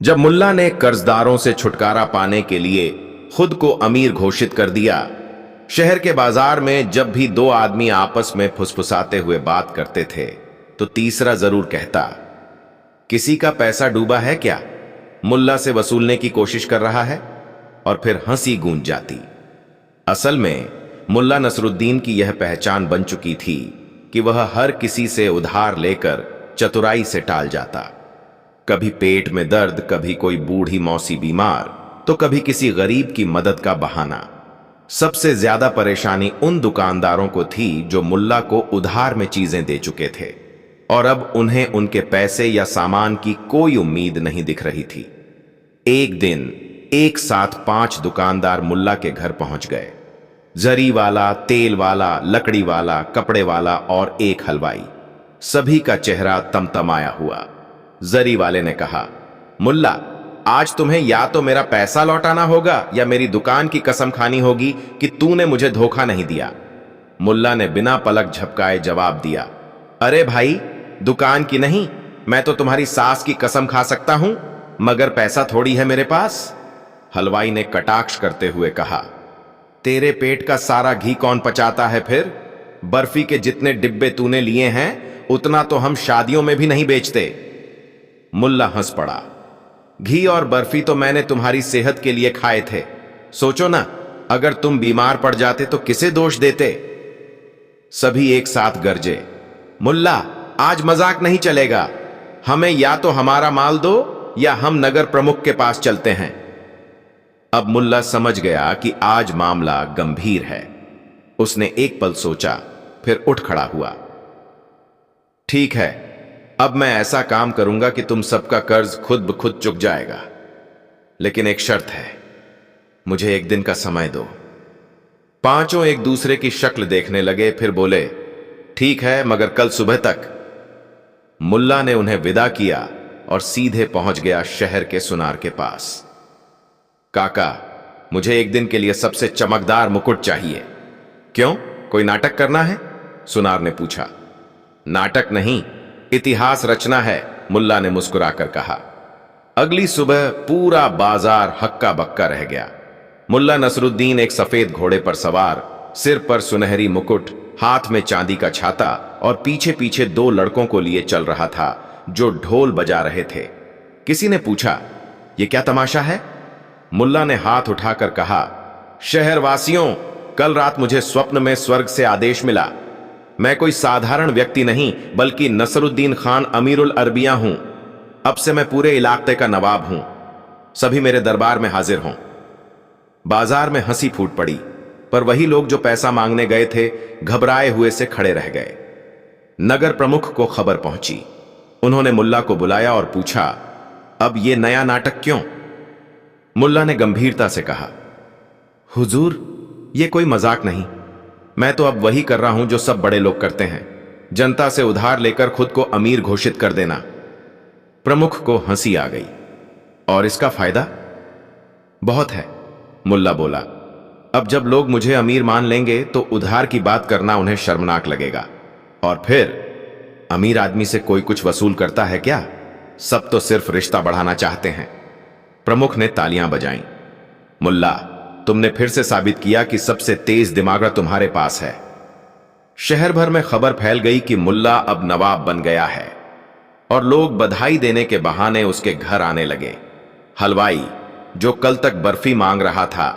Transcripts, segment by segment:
जब मुल्ला ने कर्जदारों से छुटकारा पाने के लिए खुद को अमीर घोषित कर दिया, शहर के बाजार में जब भी दो आदमी आपस में फुसफुसाते हुए बात करते थे तो तीसरा जरूर कहता, किसी का पैसा डूबा है क्या? मुल्ला से वसूलने की कोशिश कर रहा है। और फिर हंसी गूंज जाती। असल में मुल्ला नसरुद्दीन की यह पहचान बन चुकी थी कि वह हर किसी से उधार लेकर चतुराई से टाल जाता। कभी पेट में दर्द, कभी कोई बूढ़ी मौसी बीमार, तो कभी किसी गरीब की मदद का बहाना। सबसे ज्यादा परेशानी उन दुकानदारों को थी जो मुल्ला को उधार में चीजें दे चुके थे और अब उन्हें उनके पैसे या सामान की कोई उम्मीद नहीं दिख रही थी। एक दिन एक साथ 5 दुकानदार मुल्ला के घर पहुंच गए। जरी वाला, तेल वाला, लकड़ी वाला, कपड़े वाला और एक हलवाई। सभी का चेहरा तमतमाया हुआ। जरी वाले ने कहा, मुल्ला, आज तुम्हें या तो मेरा पैसा लौटाना होगा या मेरी दुकान की कसम खानी होगी कि तूने मुझे धोखा नहीं दिया। मुल्ला ने बिना पलक झपकाए जवाब दिया, अरे भाई, दुकान की नहीं, मैं तो तुम्हारी सास की कसम खा सकता हूं, मगर पैसा थोड़ी है मेरे पास। हलवाई ने कटाक्ष करते हुए कहा, तेरे पेट का सारा घी कौन पचाता है फिर? बर्फी के जितने डिब्बे तूने लिए हैं उतना तो हम शादियों में भी नहीं बेचते। मुल्ला हंस पड़ा, घी और बर्फी तो मैंने तुम्हारी सेहत के लिए खाए थे। सोचो ना, अगर तुम बीमार पड़ जाते तो किसे दोष देते? सभी एक साथ गरजे, मुल्ला, आज मजाक नहीं चलेगा। हमें या तो हमारा माल दो या हम नगर प्रमुख के पास चलते हैं। अब मुल्ला समझ गया कि आज मामला गंभीर है। उसने एक पल सोचा, फिर उठ खड़ा हुआ। ठीक है, अब मैं ऐसा काम करूंगा कि तुम सबका कर्ज खुद ब खुद चुक जाएगा, लेकिन एक शर्त है, मुझे एक दिन का समय दो। पांचों एक दूसरे की शक्ल देखने लगे, फिर बोले, ठीक है, मगर कल सुबह तक। मुल्ला ने उन्हें विदा किया और सीधे पहुंच गया शहर के सुनार के पास। काका, मुझे एक दिन के लिए सबसे चमकदार मुकुट चाहिए। क्यों, कोई नाटक करना है? सुनार ने पूछा। नाटक नहीं, इतिहास रचना है, मुल्ला ने मुस्कुराकर कहा। अगली सुबह पूरा बाजार हक्का बक्का रह गया। मुल्ला नसरुद्दीन एक सफेद घोड़े पर सवार, सिर पर सुनहरी मुकुट, हाथ में चांदी का छाता और पीछे पीछे 2 लड़कों को लिए चल रहा था जो ढोल बजा रहे थे। किसी ने पूछा, यह क्या तमाशा है? मुल्ला ने हाथ उठाकर कहा, शहरवासियों, कल रात मुझे स्वप्न में स्वर्ग से आदेश मिला। मैं कोई साधारण व्यक्ति नहीं, बल्कि नसरुद्दीन खान अमीरुल अरबिया हूं। अब से मैं पूरे इलाके का नवाब हूं। सभी मेरे दरबार में हाजिर हों। बाजार में हंसी फूट पड़ी, पर वही लोग जो पैसा मांगने गए थे घबराए हुए से खड़े रह गए। नगर प्रमुख को खबर पहुंची। उन्होंने मुल्ला को बुलाया और पूछा, अब ये नया नाटक क्यों? मुल्ला ने गंभीरता से कहा, हुजूर, ये कोई मजाक नहीं। मैं तो अब वही कर रहा हूं जो सब बड़े लोग करते हैं, जनता से उधार लेकर खुद को अमीर घोषित कर देना। प्रमुख को हंसी आ गई। और इसका फायदा? बहुत है, मुल्ला बोला। अब जब लोग मुझे अमीर मान लेंगे तो उधार की बात करना उन्हें शर्मनाक लगेगा। और फिर अमीर आदमी से कोई कुछ वसूल करता है क्या? सब तो सिर्फ रिश्ता बढ़ाना चाहते हैं। प्रमुख ने तालियां बजाईं। मुल्ला, तुमने फिर से साबित किया कि सबसे तेज दिमाग तुम्हारे पास है। शहर भर में खबर फैल गई कि मुल्ला अब नवाब बन गया है और लोग बधाई देने के बहाने उसके घर आने लगे। हलवाई, जो कल तक बर्फी मांग रहा था,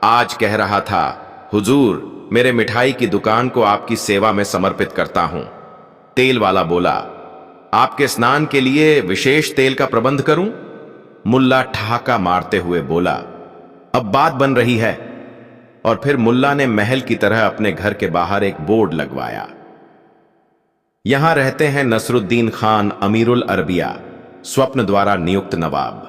आज कह रहा था, हुजूर, मेरे मिठाई की दुकान को आपकी सेवा में समर्पित करता हूं। तेल वाला बोला, आपके स्नान के लिए विशेष तेल का प्रबंध करूं? मुल्ला ठहाका मारते हुए बोला, अब बात बन रही है। और फिर मुल्ला ने महल की तरह अपने घर के बाहर एक बोर्ड लगवाया, यहां रहते हैं नसरुद्दीन खान अमीरुल अरबिया, स्वप्न द्वारा नियुक्त नवाब।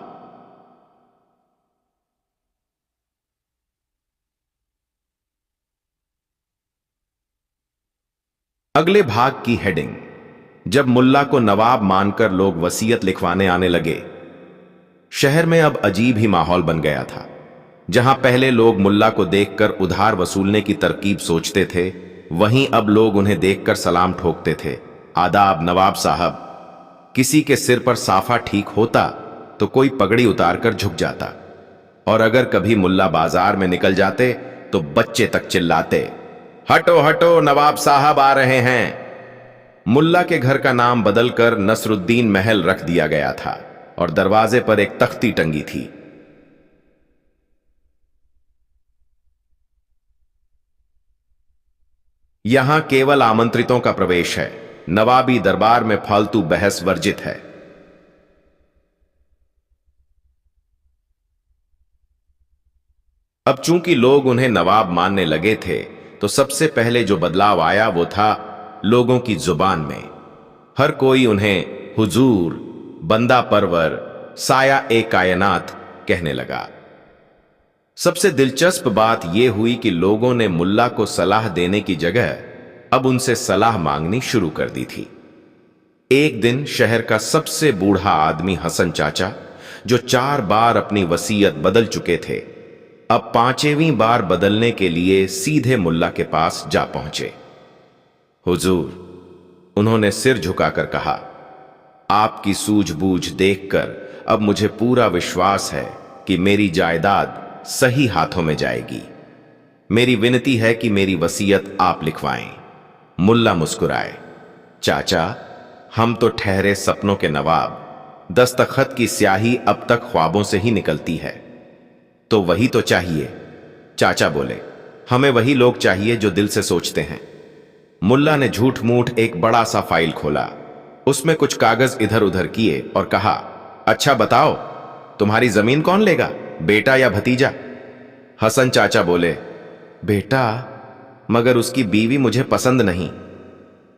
अगले भाग की हेडिंग, जब मुल्ला को नवाब मानकर लोग वसीयत लिखवाने आने लगे। शहर में अब अजीब ही माहौल बन गया था। जहां पहले लोग मुल्ला को देखकर उधार वसूलने की तरकीब सोचते थे, वहीं अब लोग उन्हें देखकर सलाम ठोकते थे, आदाब नवाब साहब। किसी के सिर पर साफा ठीक होता तो कोई पगड़ी उतारकर झुक जाता, और अगर कभी मुल्ला बाजार में निकल जाते तो बच्चे तक चिल्लाते, हटो हटो, नवाब साहब आ रहे हैं। मुल्ला के घर का नाम बदलकर नसरुद्दीन महल रख दिया गया था और दरवाजे पर एक तख्ती टंगी थी। यहां केवल आमंत्रितों का प्रवेश है। नवाबी दरबार में फालतू बहस वर्जित है। अब चूंकि लोग उन्हें नवाब मानने लगे थे, तो सबसे पहले जो बदलाव आया वो था लोगों की जुबान में। हर कोई उन्हें हुजूर, बंदा परवर, साया ए कायनात कहने लगा। सबसे दिलचस्प बात यह हुई कि लोगों ने मुल्ला को सलाह देने की जगह अब उनसे सलाह मांगनी शुरू कर दी थी। एक दिन शहर का सबसे बूढ़ा आदमी हसन चाचा, जो 4 बार अपनी वसीयत बदल चुके थे, अब 5वीं बार बदलने के लिए सीधे मुल्ला के पास जा पहुंचे। हुजूर, उन्होंने सिर झुकाकर कहा, आपकी सूझबूझ देखकर अब मुझे पूरा विश्वास है कि मेरी जायदाद सही हाथों में जाएगी। मेरी विनती है कि मेरी वसीयत आप लिखवाएं। मुल्ला मुस्कुराए, चाचा, हम तो ठहरे सपनों के नवाब। दस्तखत की स्याही अब तक ख्वाबों से ही निकलती है। तो वही तो चाहिए। चाचा बोले, हमें वही लोग चाहिए जो दिल से सोचते हैं। मुल्ला ने झूठ मूठ एक बड़ा सा फाइल खोला, उसमें कुछ कागज इधर उधर किए और कहा, अच्छा बताओ, तुम्हारी जमीन कौन लेगा, बेटा या भतीजा? हसन चाचा बोले, बेटा, मगर उसकी बीवी मुझे पसंद नहीं।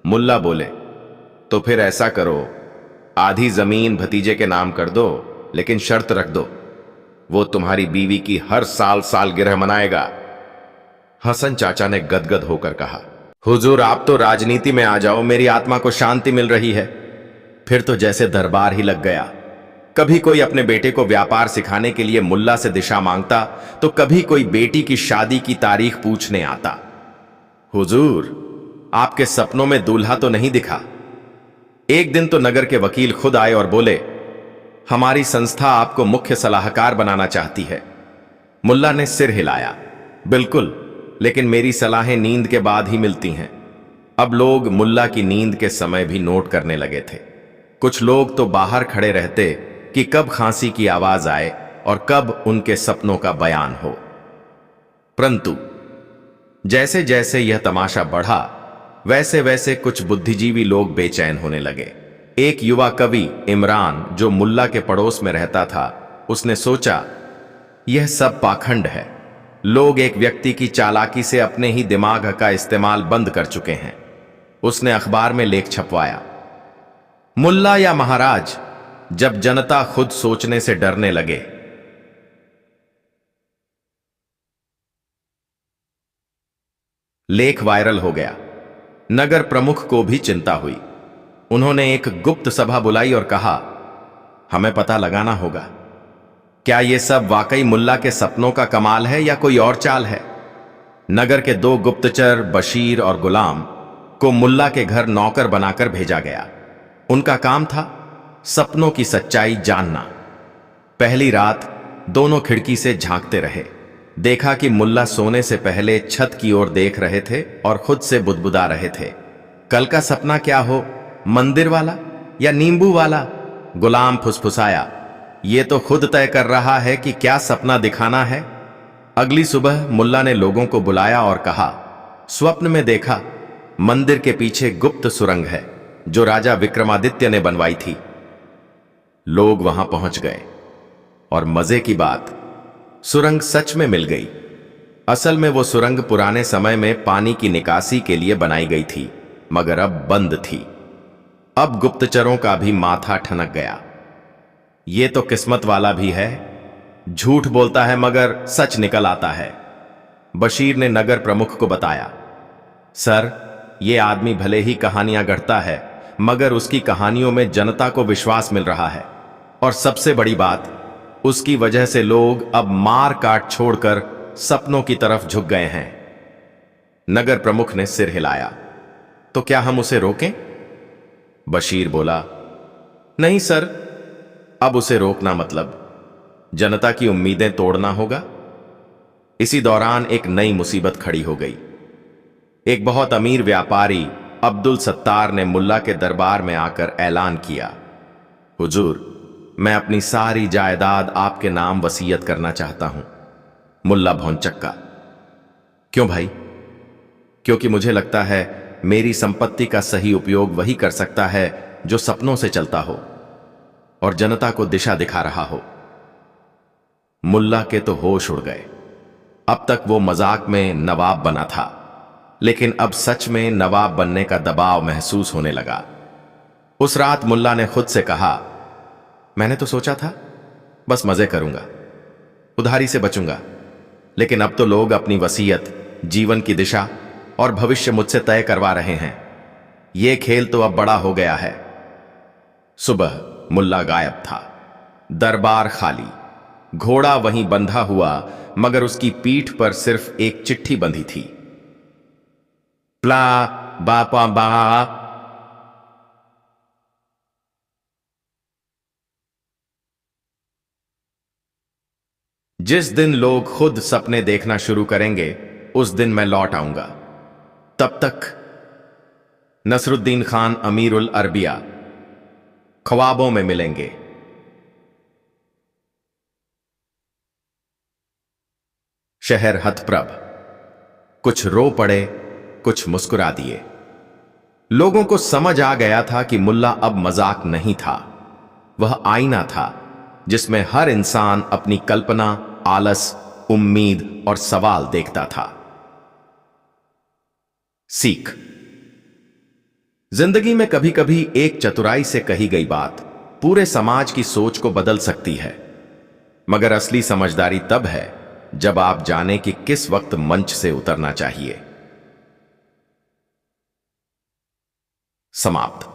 मुल्ला बोले, तो फिर ऐसा करो, आधी जमीन भतीजे के नाम कर दो, लेकिन शर्त रख दो, वो तुम्हारी बीवी की हर साल सालगिरह मनाएगा। हसन चाचा ने गदगद होकर कहा, हुजूर, आप तो राजनीति में आ जाओ, मेरी आत्मा को शांति मिल रही है। फिर तो जैसे दरबार ही लग गया। कभी कोई अपने बेटे को व्यापार सिखाने के लिए मुल्ला से दिशा मांगता, तो कभी कोई बेटी की शादी की तारीख पूछने आता। हुजूर, आपके सपनों में दूल्हा तो नहीं दिखा? एक दिन तो नगर के वकील खुद आए और बोले, हमारी संस्था आपको मुख्य सलाहकार बनाना चाहती है। मुल्ला ने सिर हिलाया, बिल्कुल, लेकिन मेरी सलाहें नींद के बाद ही मिलती हैं। अब लोग मुल्ला की नींद के समय भी नोट करने लगे थे। कुछ लोग तो बाहर खड़े रहते कि कब खांसी की आवाज आए और कब उनके सपनों का बयान हो। परंतु जैसे जैसे यह तमाशा बढ़ा, वैसे वैसे कुछ बुद्धिजीवी लोग बेचैन होने लगे। एक युवा कवि इमरान, जो मुल्ला के पड़ोस में रहता था, उसने सोचा, यह सब पाखंड है। लोग एक व्यक्ति की चालाकी से अपने ही दिमाग का इस्तेमाल बंद कर चुके हैं। उसने अखबार में लेख छपवाया, मुल्ला या महाराज, जब जनता खुद सोचने से डरने लगे। लेख वायरल हो गया। नगर प्रमुख को भी चिंता हुई। उन्होंने एक गुप्त सभा बुलाई और कहा, हमें पता लगाना होगा, क्या यह सब वाकई मुल्ला के सपनों का कमाल है या कोई और चाल है? नगर के 2 गुप्तचर, बशीर और गुलाम, को मुल्ला के घर नौकर बनाकर भेजा गया। उनका काम था सपनों की सच्चाई जानना। पहली रात दोनों खिड़की से झांकते रहे। देखा कि मुल्ला सोने से पहले छत की ओर देख रहे थे और खुद से बुदबुदा रहे थे, कल का सपना क्या हो, मंदिर वाला या नींबू वाला? गुलाम फुसफुसाया, ये तो खुद तय कर रहा है कि क्या सपना दिखाना है। अगली सुबह मुल्ला ने लोगों को बुलाया और कहा, स्वप्न में देखा, मंदिर के पीछे गुप्त सुरंग है जो राजा विक्रमादित्य ने बनवाई थी। लोग वहां पहुंच गए और मजे की बात, सुरंग सच में मिल गई। असल में वो सुरंग पुराने समय में पानी की निकासी के लिए बनाई गई थी, मगर अब बंद थी। अब गुप्तचरों का भी माथा ठनक गया। ये तो किस्मत वाला भी है, झूठ बोलता है मगर सच निकल आता है। बशीर ने नगर प्रमुख को बताया, सर, ये आदमी भले ही कहानियां गढ़ता है, मगर उसकी कहानियों में जनता को विश्वास मिल रहा है, और सबसे बड़ी बात, उसकी वजह से लोग अब मार काट छोड़कर सपनों की तरफ झुक गए हैं। नगर प्रमुख ने सिर हिलाया, तो क्या हम उसे रोकें? बशीर बोला, नहीं सर, अब उसे रोकना मतलब जनता की उम्मीदें तोड़ना होगा। इसी दौरान एक नई मुसीबत खड़ी हो गई। एक बहुत अमीर व्यापारी अब्दुल सत्तार ने मुल्ला के दरबार में आकर ऐलान किया, हुजूर, मैं अपनी सारी जायदाद आपके नाम वसीयत करना चाहता हूं। मुल्ला भौंचक्का, क्यों भाई? क्योंकि मुझे लगता है मेरी संपत्ति का सही उपयोग वही कर सकता है जो सपनों से चलता हो और जनता को दिशा दिखा रहा हो। मुल्ला के तो होश उड़ गए। अब तक वो मजाक में नवाब बना था, लेकिन अब सच में नवाब बनने का दबाव महसूस होने लगा। उस रात मुल्ला ने खुद से कहा, मैंने तो सोचा था बस मजे करूंगा, उधारी से बचूंगा, लेकिन अब तो लोग अपनी वसीयत, जीवन की दिशा और भविष्य मुझसे तय करवा रहे हैं। यह खेल तो अब बड़ा हो गया है। सुबह मुल्ला गायब था, दरबार खाली, घोड़ा वहीं बंधा हुआ, मगर उसकी पीठ पर सिर्फ एक चिट्ठी बंधी थी। प्ला बापा बा। जिस दिन लोग खुद सपने देखना शुरू करेंगे उस दिन मैं लौट आऊंगा। तब तक नसरुद्दीन खान अमीरुल अरबिया। ख्वाबों में मिलेंगे। शहर हतप्रभ, कुछ रो पड़े, कुछ मुस्कुरा दिए। लोगों को समझ आ गया था कि मुल्ला अब मजाक नहीं था, वह आईना था जिसमें हर इंसान अपनी कल्पना, आलस, उम्मीद और सवाल देखता था। सीख। जिंदगी में कभी कभी एक चतुराई से कही गई बात पूरे समाज की सोच को बदल सकती है, मगर असली समझदारी तब है जब आप जाने कि किस वक्त मंच से उतरना चाहिए। समाप्त।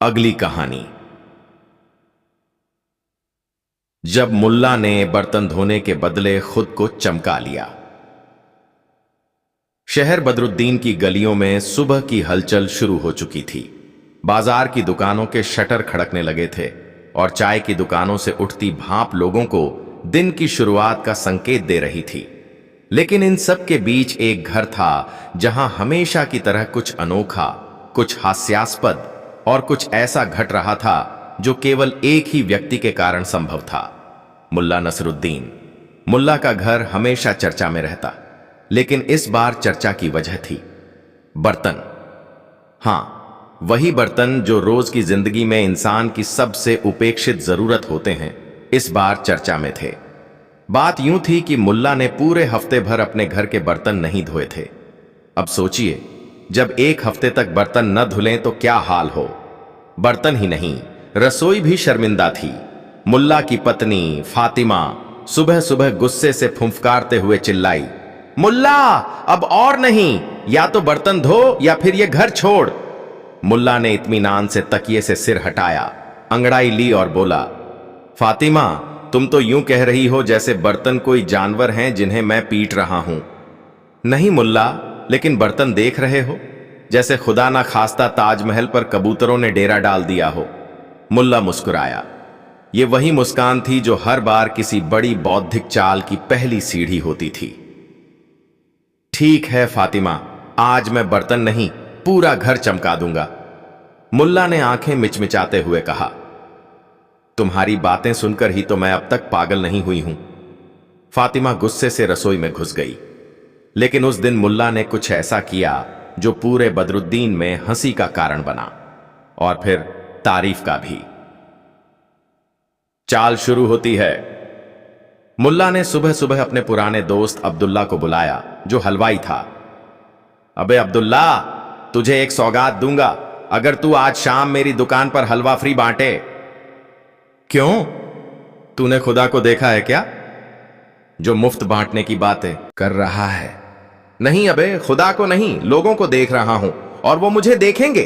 अगली कहानी। जब मुल्ला ने बर्तन धोने के बदले खुद को चमका लिया। शहर बदरुद्दीन की गलियों में सुबह की हलचल शुरू हो चुकी थी। बाजार की दुकानों के शटर खड़कने लगे थे और चाय की दुकानों से उठती भाप लोगों को दिन की शुरुआत का संकेत दे रही थी। लेकिन इन सब के बीच एक घर था जहां हमेशा की तरह कुछ अनोखा, कुछ हास्यास्पद और कुछ ऐसा घट रहा था जो केवल एक ही व्यक्ति के कारण संभव था, मुल्ला नसरुद्दीन। मुल्ला का घर हमेशा चर्चा में रहता, लेकिन इस बार चर्चा की वजह थी बर्तन। हां, वही बर्तन जो रोज की जिंदगी में इंसान की सबसे उपेक्षित जरूरत होते हैं, इस बार चर्चा में थे। बात यूं थी कि मुल्ला ने पूरे हफ्ते भर अपने घर के बर्तन नहीं धोए थे। अब सोचिए, जब एक हफ्ते तक बर्तन न धुलें तो क्या हाल हो। बर्तन ही नहीं, रसोई भी शर्मिंदा थी। मुल्ला की पत्नी फातिमा सुबह सुबह गुस्से से फुंफकारते हुए चिल्लाई, मुल्ला, अब और नहीं, या तो बर्तन धो या फिर ये घर छोड़। मुल्ला ने इत्मीनान से तकिए से सिर हटाया, अंगड़ाई ली और बोला, फातिमा, तुम तो यूं कह रही हो जैसे बर्तन कोई जानवर हैं जिन्हें मैं पीट रहा हूं। नहीं मुल्ला, लेकिन बर्तन देख रहे हो जैसे खुदा ना खास्ता ताजमहल पर कबूतरों ने डेरा डाल दिया हो। मुल्ला मुस्कुराया। ये वही मुस्कान थी जो हर बार किसी बड़ी बौद्धिक चाल की पहली सीढ़ी होती थी। ठीक है फातिमा, आज मैं बर्तन नहीं, पूरा घर चमका दूंगा। मुल्ला ने आंखें मिचमिचाते हुए कहा, तुम्हारी बातें सुनकर ही तो मैं अब तक पागल नहीं हुई हूं। फातिमा गुस्से से रसोई में घुस गई। लेकिन उस दिन मुल्ला ने कुछ ऐसा किया जो पूरे बदरुद्दीन में हंसी का कारण बना और फिर तारीफ का भी। चाल शुरू होती है। मुल्ला ने सुबह सुबह अपने पुराने दोस्त अब्दुल्ला को बुलाया, जो हलवाई था। अबे अब्दुल्ला, तुझे एक सौगात दूंगा अगर तू आज शाम मेरी दुकान पर हलवा फ्री बांटे। क्यों? तूने खुदा को देखा है क्या, जो मुफ्त बांटने की बातें कर रहा है? नहीं अबे, खुदा को नहीं, लोगों को देख रहा हूं और वो मुझे देखेंगे।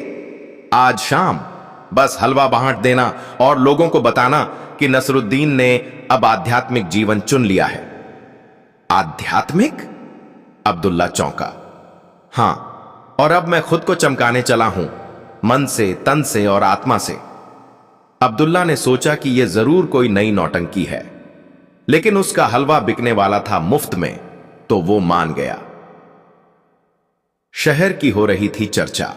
आज शाम बस हलवा बांट देना और लोगों को बताना कि नसरुद्दीन ने अब आध्यात्मिक जीवन चुन लिया है। आध्यात्मिक? अब्दुल्ला चौंका। हां, और अब मैं खुद को चमकाने चला हूं, मन से, तन से और आत्मा से। अब्दुल्ला ने सोचा कि यह जरूर कोई नई नौटंकी है, लेकिन उसका हलवा बिकने वाला था मुफ्त में, तो वो मान गया। शहर की हो रही थी चर्चा।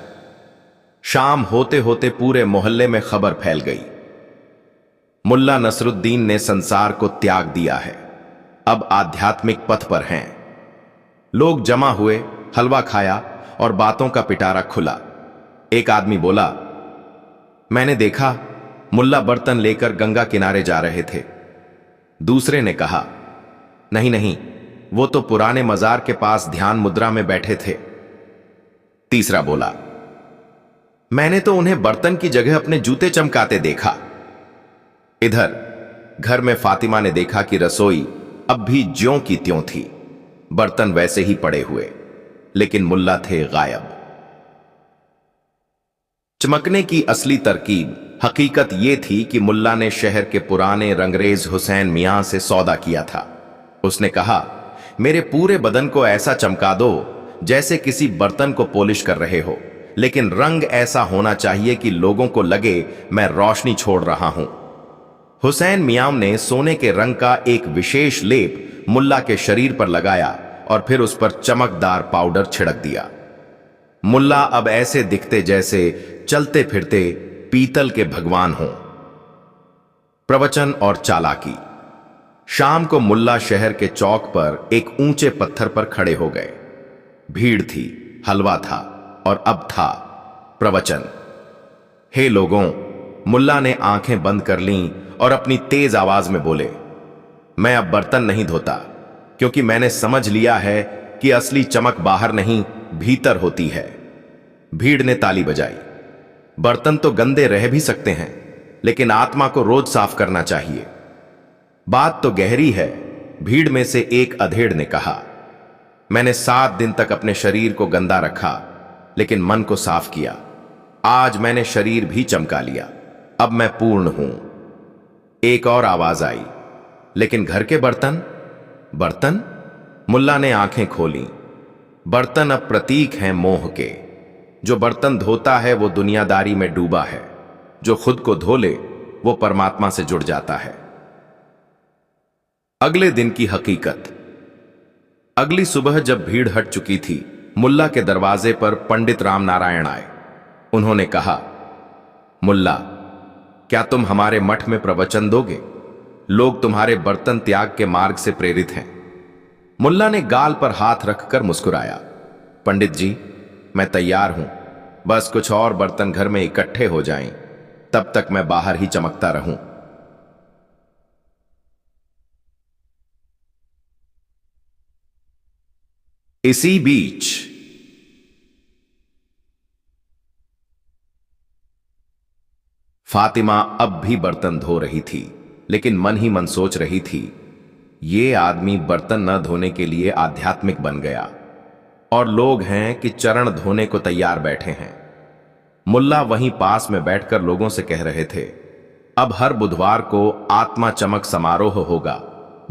शाम होते होते पूरे मोहल्ले में खबर फैल गई, मुल्ला नसरुद्दीन ने संसार को त्याग दिया है, अब आध्यात्मिक पथ पर हैं। लोग जमा हुए, हलवा खाया और बातों का पिटारा खुला। एक आदमी बोला, मैंने देखा मुल्ला बर्तन लेकर गंगा किनारे जा रहे थे। दूसरे ने कहा, नहीं नहीं, वो तो पुराने मजार के पास ध्यान मुद्रा में बैठे थे। तीसरा बोला, मैंने तो उन्हें बर्तन की जगह अपने जूते चमकाते देखा। इधर घर में फातिमा ने देखा कि रसोई अब भी ज्यों की त्यों थी, बर्तन वैसे ही पड़े हुए, लेकिन मुल्ला थे गायब। चमकने की असली तरकीब हकीकत यह थी कि मुल्ला ने शहर के पुराने रंगरेज हुसैन मियां से सौदा किया था। उसने कहा, मेरे पूरे बदन को ऐसा चमका दो जैसे किसी बर्तन को पॉलिश कर रहे हो, लेकिन रंग ऐसा होना चाहिए कि लोगों को लगे मैं रोशनी छोड़ रहा हूं। हुसैन मियां ने सोने के रंग का एक विशेष लेप मुल्ला के शरीर पर लगाया और फिर उस पर चमकदार पाउडर छिड़क दिया। मुल्ला अब ऐसे दिखते जैसे चलते फिरते पीतल के भगवान हों। प्रवचन और चालाकी। शाम को मुल्ला शहर के चौक पर एक ऊंचे पत्थर पर खड़े हो गए। भीड़ थी, हलवा था और अब था प्रवचन। हे लोगों, मुल्ला ने आंखें बंद कर लीं और अपनी तेज आवाज में बोले, मैं अब बर्तन नहीं धोता, क्योंकि मैंने समझ लिया है कि असली चमक बाहर नहीं भीतर होती है। भीड़ ने ताली बजाई। बर्तन तो गंदे रह भी सकते हैं, लेकिन आत्मा को रोज साफ करना चाहिए। बात तो गहरी है। भीड़ में से एक अधेड़ ने कहा, मैंने 7 दिन तक अपने शरीर को गंदा रखा, लेकिन मन को साफ किया। आज मैंने शरीर भी चमका लिया, अब मैं पूर्ण हूं। एक और आवाज आई, लेकिन घर के बर्तन? बर्तन? मुल्ला ने आंखें खोली। बर्तन अब प्रतीक हैं मोह के। जो बर्तन धोता है वो दुनियादारी में डूबा है, जो खुद को धो ले वो परमात्मा से जुड़ जाता है। अगले दिन की हकीकत। अगली सुबह जब भीड़ हट चुकी थी, मुल्ला के दरवाजे पर पंडित राम नारायण आए। उन्होंने कहा, मुल्ला, क्या तुम हमारे मठ में प्रवचन दोगे? लोग तुम्हारे बर्तन त्याग के मार्ग से प्रेरित हैं। मुल्ला ने गाल पर हाथ रखकर मुस्कुराया। पंडित जी, मैं तैयार हूं, बस कुछ और बर्तन घर में इकट्ठे हो जाएं, तब तक मैं बाहर ही चमकता रहूं। इसी बीच फातिमा अब भी बर्तन धो रही थी, लेकिन मन ही मन सोच रही थी, ये आदमी बर्तन न धोने के लिए आध्यात्मिक बन गया, और लोग हैं कि चरण धोने को तैयार बैठे हैं। मुल्ला वहीं पास में बैठकर लोगों से कह रहे थे, अब हर बुधवार को आत्मा चमक समारोह होगा,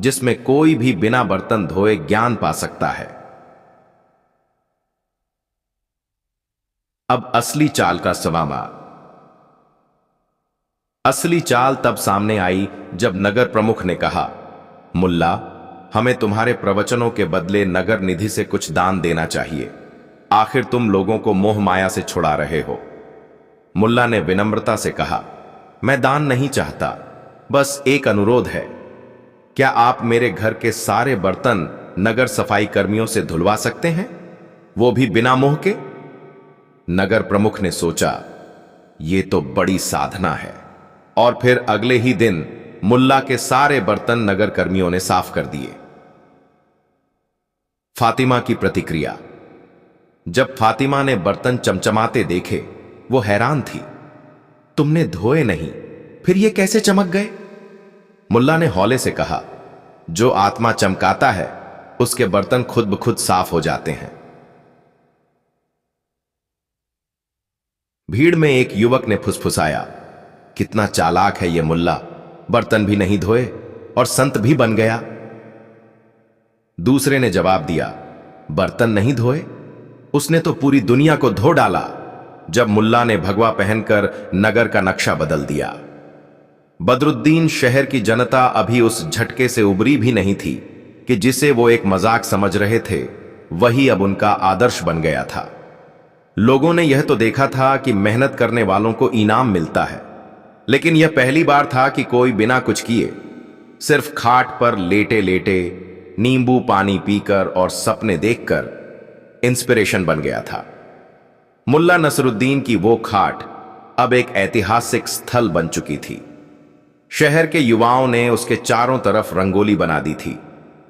जिसमें कोई भी बिना बर्तन धोए ज्ञान पा सकता है। अब असली चाल का सवामा। असली चाल तब सामने आई जब नगर प्रमुख ने कहा, मुल्ला, हमें तुम्हारे प्रवचनों के बदले नगर निधि से कुछ दान देना चाहिए। आखिर तुम लोगों को मोह माया से छुड़ा रहे हो। मुल्ला ने विनम्रता से कहा, मैं दान नहीं चाहता, बस एक अनुरोध है। क्या आप मेरे घर के सारे बर्तन नगर सफाई कर्मियों से धुलवा सकते हैं, वो भी बिना मोह के? नगर प्रमुख ने सोचा, ये तो बड़ी साधना है, और फिर अगले ही दिन मुल्ला के सारे बर्तन नगर कर्मियों ने साफ कर दिए। फातिमा की प्रतिक्रिया। जब फातिमा ने बर्तन चमचमाते देखे, वो हैरान थी। तुमने धोए नहीं, फिर ये कैसे चमक गए? मुल्ला ने हौले से कहा, जो आत्मा चमकाता है उसके बर्तन खुद ब खुद साफ हो जाते हैं। भीड़ में एक युवक ने फुसफुसाया, कितना चालाक है ये मुल्ला, बर्तन भी नहीं धोए और संत भी बन गया। दूसरे ने जवाब दिया, बर्तन नहीं धोए, उसने तो पूरी दुनिया को धो डाला, जब मुल्ला ने भगवा पहनकर नगर का नक्शा बदल दिया। बदरुद्दीन शहर की जनता अभी उस झटके से उबरी भी नहीं थी कि जिसे वो एक मजाक समझ रहे थे वही अब उनका आदर्श बन गया था। लोगों ने यह तो देखा था कि मेहनत करने वालों को इनाम मिलता है, लेकिन यह पहली बार था कि कोई बिना कुछ किए सिर्फ खाट पर लेटे लेटे नींबू पानी पीकर और सपने देखकर इंस्पिरेशन बन गया था। मुल्ला नसरुद्दीन की वो खाट अब एक ऐतिहासिक स्थल बन चुकी थी। शहर के युवाओं ने उसके चारों तरफ रंगोली बना दी थी।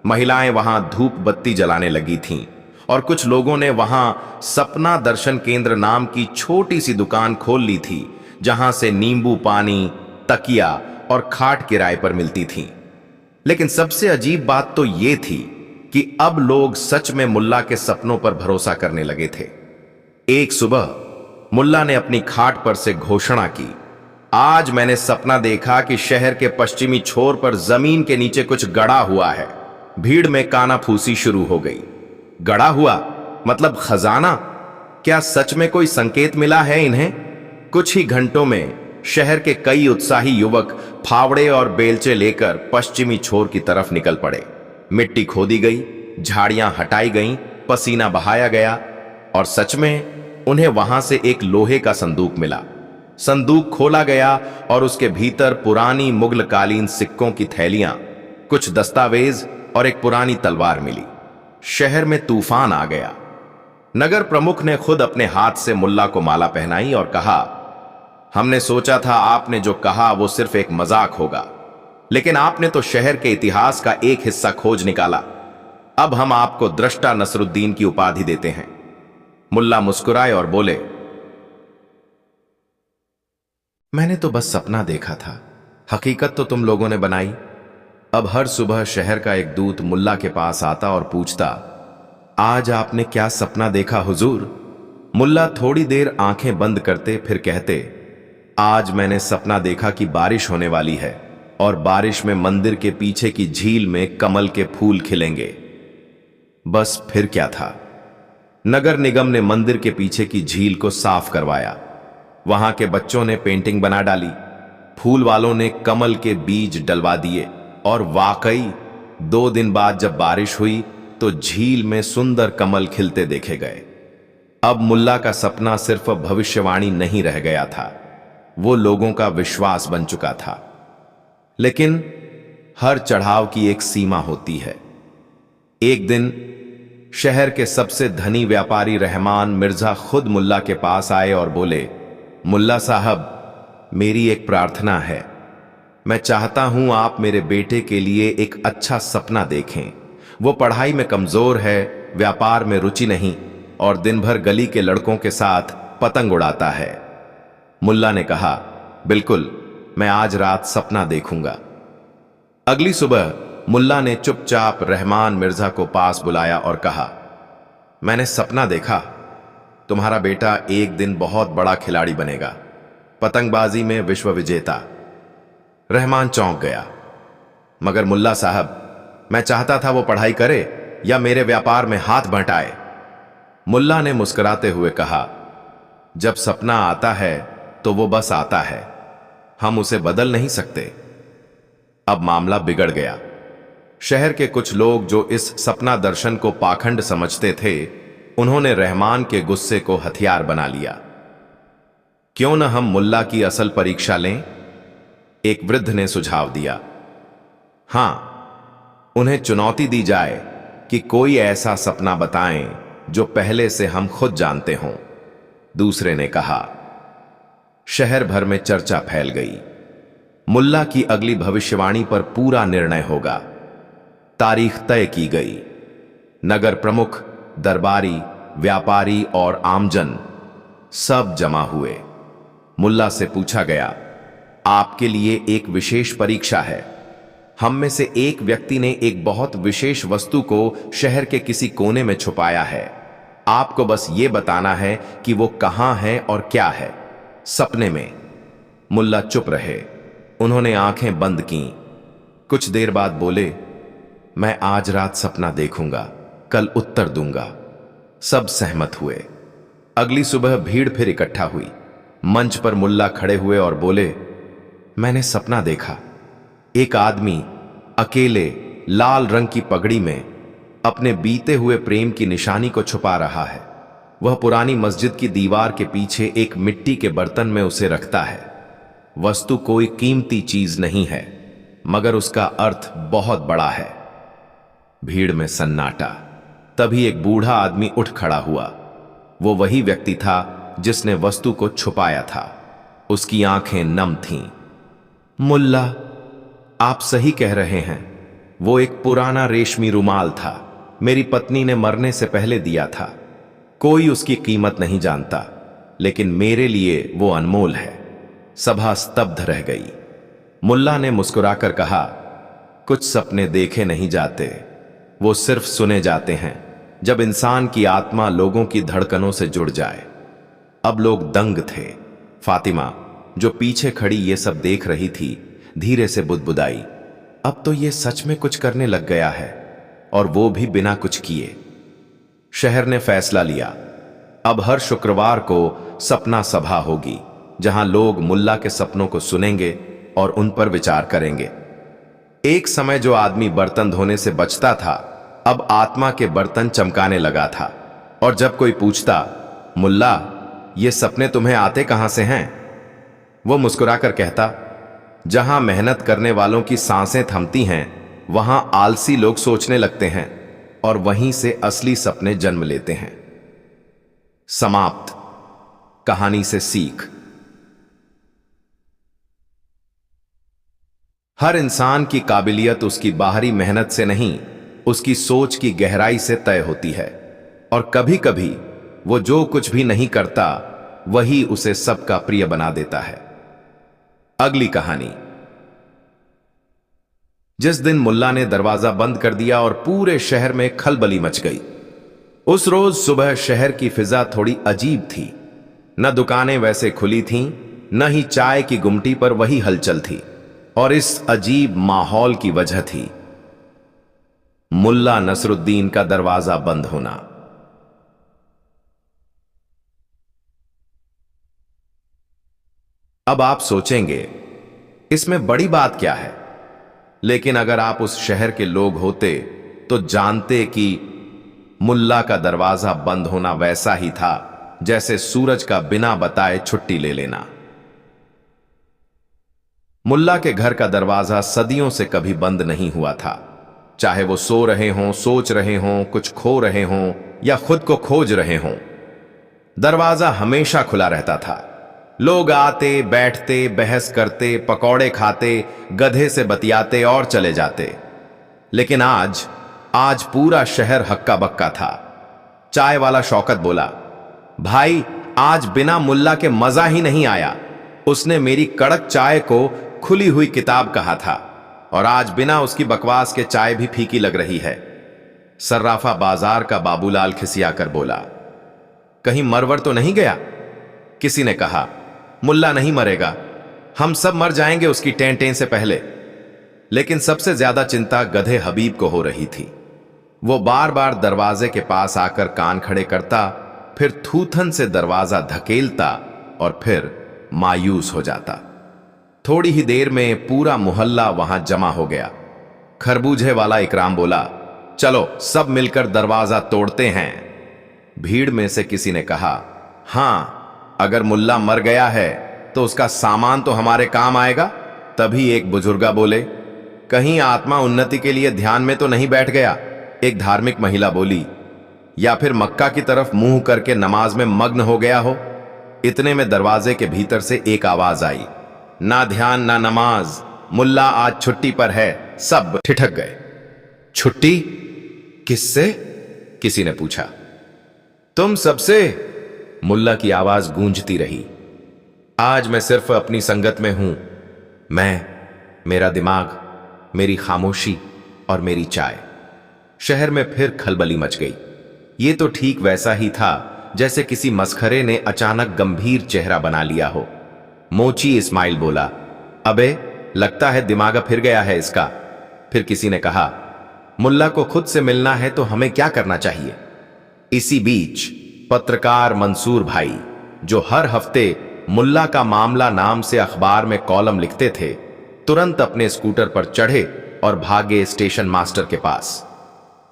महिलाएं वहां धूप बत्ती जलाने लगी थीं और कुछ लोगों ने वहां सपना दर्शन केंद्र नाम की छोटी सी दुकान खोल ली थी, जहां से नींबू पानी, तकिया और खाट किराए पर मिलती थी। लेकिन सबसे अजीब बात तो यह थी कि अब लोग सच में मुल्ला के सपनों पर भरोसा करने लगे थे। एक सुबह मुल्ला ने अपनी खाट पर से घोषणा की, आज मैंने सपना देखा कि शहर के पश्चिमी छोर पर जमीन के नीचे कुछ गड़ा हुआ है। भीड़ में कानाफूसी शुरू हो गई। गड़ा हुआ मतलब खजाना? क्या सच में कोई संकेत मिला है इन्हें? कुछ ही घंटों में शहर के कई उत्साही युवक फावड़े और बेलचे लेकर पश्चिमी छोर की तरफ निकल पड़े। मिट्टी खोदी गई, झाड़ियां हटाई गईं, पसीना बहाया गया और सच में उन्हें वहां से एक लोहे का संदूक मिला। संदूक खोला गया और उसके भीतर पुरानी मुगलकालीन सिक्कों की थैलियां, कुछ दस्तावेज और एक पुरानी तलवार मिली। शहर में तूफान आ गया। नगर प्रमुख ने खुद अपने हाथ से मुल्ला को माला पहनाई और कहा, हमने सोचा था आपने जो कहा वो सिर्फ एक मजाक होगा, लेकिन आपने तो शहर के इतिहास का एक हिस्सा खोज निकाला। अब हम आपको दृष्टा नसरुद्दीन की उपाधि देते हैं। मुल्ला मुस्कुराए और बोले, मैंने तो बस सपना देखा था, हकीकत तो तुम लोगों ने बनाई। अब हर सुबह शहर का एक दूत मुल्ला के पास आता और पूछता, आज आपने क्या सपना देखा हुजूर? मुल्ला थोड़ी देर आंखें बंद करते, फिर कहते, आज मैंने सपना देखा कि बारिश होने वाली है और बारिश में मंदिर के पीछे की झील में कमल के फूल खिलेंगे। बस फिर क्या था? नगर निगम ने मंदिर के पीछे की झील को साफ करवाया। वहां के बच्चों ने पेंटिंग बना डाली, फूल वालों ने कमल के बीज डलवा दिए और वाकई 2 दिन बाद जब बारिश हुई तो झील में सुंदर कमल खिलते देखे गए। अब मुल्ला का सपना सिर्फ भविष्यवाणी नहीं रह गया था, वो लोगों का विश्वास बन चुका था। लेकिन हर चढ़ाव की एक सीमा होती है। एक दिन शहर के सबसे धनी व्यापारी रहमान मिर्जा खुद मुल्ला के पास आए और बोले, मुल्ला साहब, मेरी एक प्रार्थना है। मैं चाहता हूं आप मेरे बेटे के लिए एक अच्छा सपना देखें। वो पढ़ाई में कमजोर है, व्यापार में रुचि नहीं और दिन भर गली के लड़कों के साथ पतंग उड़ाता है। मुल्ला ने कहा, बिल्कुल, मैं आज रात सपना देखूंगा। अगली सुबह मुल्ला ने चुपचाप रहमान मिर्जा को पास बुलाया और कहा, मैंने सपना देखा, तुम्हारा बेटा एक दिन बहुत बड़ा खिलाड़ी बनेगा, पतंगबाजी में विश्व विजेता। रहमान चौंक गया, मगर मुल्ला साहब, मैं चाहता था वो पढ़ाई करे या मेरे व्यापार में हाथ बंटाए। मुल्ला ने मुस्कुराते हुए कहा, जब सपना आता है तो वो बस आता है, हम उसे बदल नहीं सकते। अब मामला बिगड़ गया। शहर के कुछ लोग जो इस सपना दर्शन को पाखंड समझते थे, उन्होंने रहमान के गुस्से को हथियार बना लिया। क्यों न हम मुल्ला की असल परीक्षा लें? एक वृद्ध ने सुझाव दिया। हां, उन्हें चुनौती दी जाए कि कोई ऐसा सपना बताएं जो पहले से हम खुद जानते हों। दूसरे ने कहा। शहर भर में चर्चा फैल गई। मुल्ला की अगली भविष्यवाणी पर पूरा निर्णय होगा। तारीख तय की गई। नगर प्रमुख, दरबारी, व्यापारी और आमजन सब जमा हुए। मुल्ला से पूछा गया, आपके लिए एक विशेष परीक्षा है। हम में से एक व्यक्ति ने एक बहुत विशेष वस्तु को शहर के किसी कोने में छुपाया है। आपको बस यह बताना है कि वो कहां है और क्या है। सपने में। मुल्ला चुप रहे। उन्होंने आंखें बंद की। कुछ देर बाद बोले, मैं आज रात सपना देखूंगा, कल उत्तर दूंगा। सब सहमत हुए। अगली सुबह भीड़ फिर इकट्ठा हुई। मंच पर मुल्ला खड़े हुए और बोले, मैंने सपना देखा। एक आदमी अकेले लाल रंग की पगड़ी में अपने बीते हुए प्रेम की निशानी को छुपा रहा है। वह पुरानी मस्जिद की दीवार के पीछे एक मिट्टी के बर्तन में उसे रखता है। वस्तु कोई कीमती चीज नहीं है, मगर उसका अर्थ बहुत बड़ा है। भीड़ में सन्नाटा। तभी एक बूढ़ा आदमी उठ खड़ा हुआ। वो वही व्यक्ति था जिसने वस्तु को छुपाया था। उसकी आंखें नम थीं। मुल्ला, आप सही कह रहे हैं। वो एक पुराना रेशमी रुमाल था। मेरी पत्नी ने मरने से पहले दिया था। कोई उसकी कीमत नहीं जानता, लेकिन मेरे लिए वो अनमोल है। सभा स्तब्ध रह गई। मुल्ला ने मुस्कुराकर कहा, कुछ सपने देखे नहीं जाते, वो सिर्फ सुने जाते हैं, जब इंसान की आत्मा लोगों की धड़कनों से जुड़ जाए। अब लोग दंग थे। फातिमा, जो पीछे खड़ी ये सब देख रही थी, धीरे से बुदबुदाई, अब तो ये सच में कुछ करने लग गया है, और वो भी बिना कुछ किए। शहर ने फैसला लिया, अब हर शुक्रवार को सपना सभा होगी, जहां लोग मुल्ला के सपनों को सुनेंगे और उन पर विचार करेंगे। एक समय जो आदमी बर्तन धोने से बचता था, अब आत्मा के बर्तन चमकाने लगा था। और जब कोई पूछता, मुल्ला, ये सपने तुम्हें आते कहां से हैं? वो मुस्कुराकर कहता, जहां मेहनत करने वालों की सांसें थमती हैं, वहां आलसी लोग सोचने लगते हैं, और वहीं से असली सपने जन्म लेते हैं। समाप्त। कहानी से सीख। हर इंसान की काबिलियत उसकी बाहरी मेहनत से नहीं, उसकी सोच की गहराई से तय होती है। और कभी कभी वो जो कुछ भी नहीं करता, वही उसे सबका प्रिय बना देता है। अगली कहानी। जिस दिन मुल्ला ने दरवाजा बंद कर दिया और पूरे शहर में खलबली मच गई। उस रोज सुबह शहर की फिजा थोड़ी अजीब थी। न दुकानें वैसे खुली थीं, न ही चाय की गुमटी पर वही हलचल थी। और इस अजीब माहौल की वजह थी मुल्ला नसरुद्दीन का दरवाजा बंद होना। अब आप सोचेंगे, इसमें बड़ी बात क्या है? लेकिन अगर आप उस शहर के लोग होते तो जानते कि मुल्ला का दरवाजा बंद होना वैसा ही था जैसे सूरज का बिना बताए छुट्टी ले लेना। मुल्ला के घर का दरवाजा सदियों से कभी बंद नहीं हुआ था। चाहे वो सो रहे हों, सोच रहे हों, कुछ खो रहे हों या खुद को खोज रहे हों, दरवाजा हमेशा खुला रहता था। लोग आते, बैठते, बहस करते, पकौड़े खाते, गधे से बतियाते और चले जाते। लेकिन आज पूरा शहर हक्का बक्का था। चाय वाला शौकत बोला, भाई, आज बिना मुल्ला के मजा ही नहीं आया। उसने मेरी कड़क चाय को खुली हुई किताब कहा था, और आज बिना उसकी बकवास के चाय भी फीकी लग रही है। सर्राफा बाजार का बाबूलाल खिसिया कर बोला, कहीं मरवर तो नहीं गया? किसी ने कहा, मुल्ला नहीं मरेगा, हम सब मर जाएंगे उसकी टें से पहले। लेकिन सबसे ज्यादा चिंता गधे हबीब को हो रही थी। वो बार बार दरवाजे के पास आकर कान खड़े करता, फिर थूथन से दरवाजा धकेलता और फिर मायूस हो जाता। थोड़ी ही देर में पूरा मोहल्ला वहां जमा हो गया। खरबूजे वाला इकराम बोला, चलो सब मिलकर दरवाजा तोड़ते हैं। भीड़ में से किसी ने कहा, हां, अगर मुल्ला मर गया है तो उसका सामान तो हमारे काम आएगा। तभी एक बुजुर्गा बोले, कहीं आत्मा उन्नति के लिए ध्यान में तो नहीं बैठ गया? एक धार्मिक महिला बोली, या फिर मक्का की तरफ मुंह करके नमाज में मग्न हो गया हो। इतने में दरवाजे के भीतर से एक आवाज आई, ना ध्यान ना नमाज, मुल्ला आज छुट्टी पर है। सब ठिठक गए। छुट्टी? किससे? किसी ने पूछा। तुम सबसे, मुल्ला की आवाज गूंजती रही। आज मैं सिर्फ अपनी संगत में हूं। मैं, मेरा दिमाग, मेरी खामोशी और मेरी चाय। शहर में फिर खलबली मच गई। ये तो ठीक वैसा ही था जैसे किसी मस्खरे ने अचानक गंभीर चेहरा बना लिया हो। मोची इस्माइल बोला, अबे, लगता है दिमाग फिर गया है इसका। फिर किसी ने कहा, मुल्ला को खुद से मिलना है तो हमें क्या करना चाहिए? इसी बीच पत्रकार मंसूर भाई, जो हर हफ्ते मुल्ला का मामला नाम से अखबार में कॉलम लिखते थे, तुरंत अपने स्कूटर पर चढ़े और भागे स्टेशन मास्टर के पास।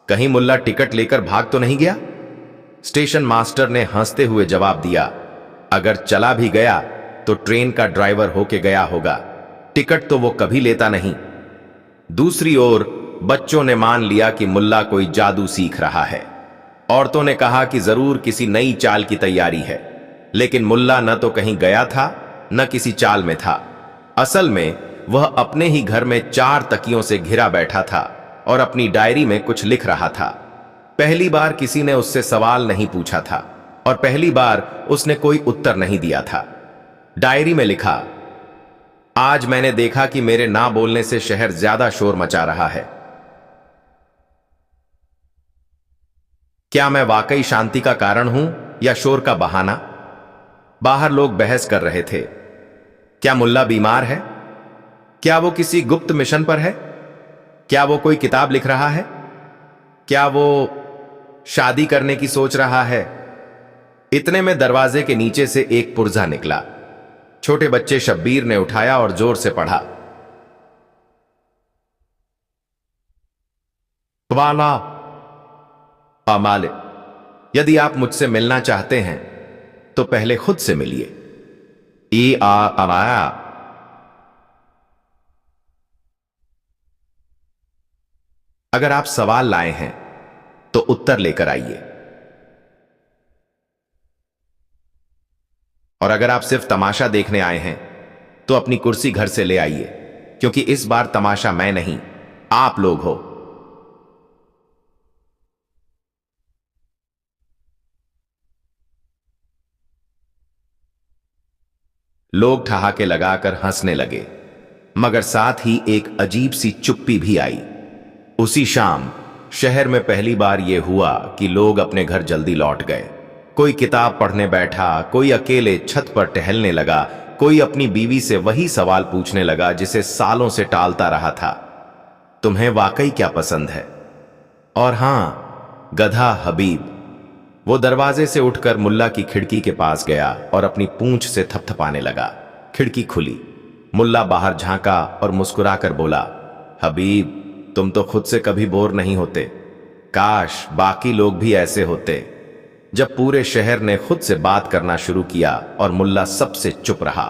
कहीं मुल्ला टिकट लेकर भाग तो नहीं गया? स्टेशन मास्टर ने हंसते हुए जवाब दिया, अगर चला भी गया तो ट्रेन का ड्राइवर होके गया होगा, टिकट तो वो कभी लेता नहीं। दूसरी ओर बच्चों ने मान लिया कि मुल्ला कोई जादू सीख रहा है। औरतों ने कहा कि जरूर किसी नई चाल की तैयारी है, लेकिन मुल्ला न तो कहीं गया था न किसी चाल में था। असल में वह अपने ही घर में 4 तकियों से घिरा बैठा था और अपनी डायरी में कुछ लिख रहा था। पहली बार किसी ने उससे सवाल नहीं पूछा था और पहली बार उसने कोई उत्तर नहीं दिया था। डायरी में लिखा, आज मैंने देखा कि मेरे ना बोलने से शहर ज्यादा शोर मचा रहा है। क्या मैं वाकई शांति का कारण हूं या शोर का बहाना? बाहर लोग बहस कर रहे थे। क्या मुल्ला बीमार है? क्या वो किसी गुप्त मिशन पर है? क्या वो कोई किताब लिख रहा है? क्या वो शादी करने की सोच रहा है? इतने में दरवाजे के नीचे से एक पुर्जा निकला। छोटे बच्चे शब्बीर ने उठाया और जोर से पढ़ा, वाला मालिक, यदि आप मुझसे मिलना चाहते हैं तो पहले खुद से मिलिए। आया। अगर आप सवाल लाए हैं तो उत्तर लेकर आइए, और अगर आप सिर्फ तमाशा देखने आए हैं तो अपनी कुर्सी घर से ले आइए, क्योंकि इस बार तमाशा मैं नहीं, आप लोग हो। लोग ठहाके लगाकर हंसने लगे, मगर साथ ही एक अजीब सी चुप्पी भी आई। उसी शाम शहर में पहली बार यह हुआ कि लोग अपने घर जल्दी लौट गए। कोई किताब पढ़ने बैठा, कोई अकेले छत पर टहलने लगा, कोई अपनी बीवी से वही सवाल पूछने लगा जिसे सालों से टालता रहा था, तुम्हें वाकई क्या पसंद है? और हां, गधा हबीब। वो दरवाजे से उठकर मुल्ला की खिड़की के पास गया और अपनी पूंछ से थपथपाने लगा। खिड़की खुली, मुल्ला बाहर झांका और मुस्कुराकर बोला, हबीब, तुम तो खुद से कभी बोर नहीं होते। काश बाकी लोग भी ऐसे होते। जब पूरे शहर ने खुद से बात करना शुरू किया और मुल्ला सबसे चुप रहा।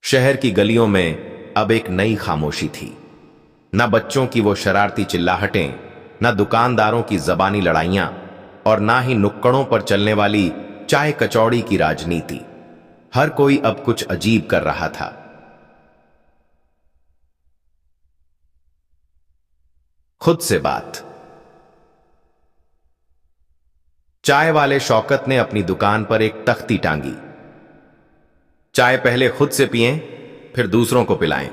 शहर की गलियों में अब एक नई खामोशी थी। न बच्चों की वो शरारती चिल्लाहटें, न दुकानदारों की जबानी लड़ाइयां, और ना ही नुक्कड़ों पर चलने वाली चाय कचौड़ी की राजनीति। हर कोई अब कुछ अजीब कर रहा था। खुद से बात। चाय वाले शौकत ने अपनी दुकान पर एक तख्ती टांगी, चाय पहले खुद से पिएं, फिर दूसरों को पिलाएं।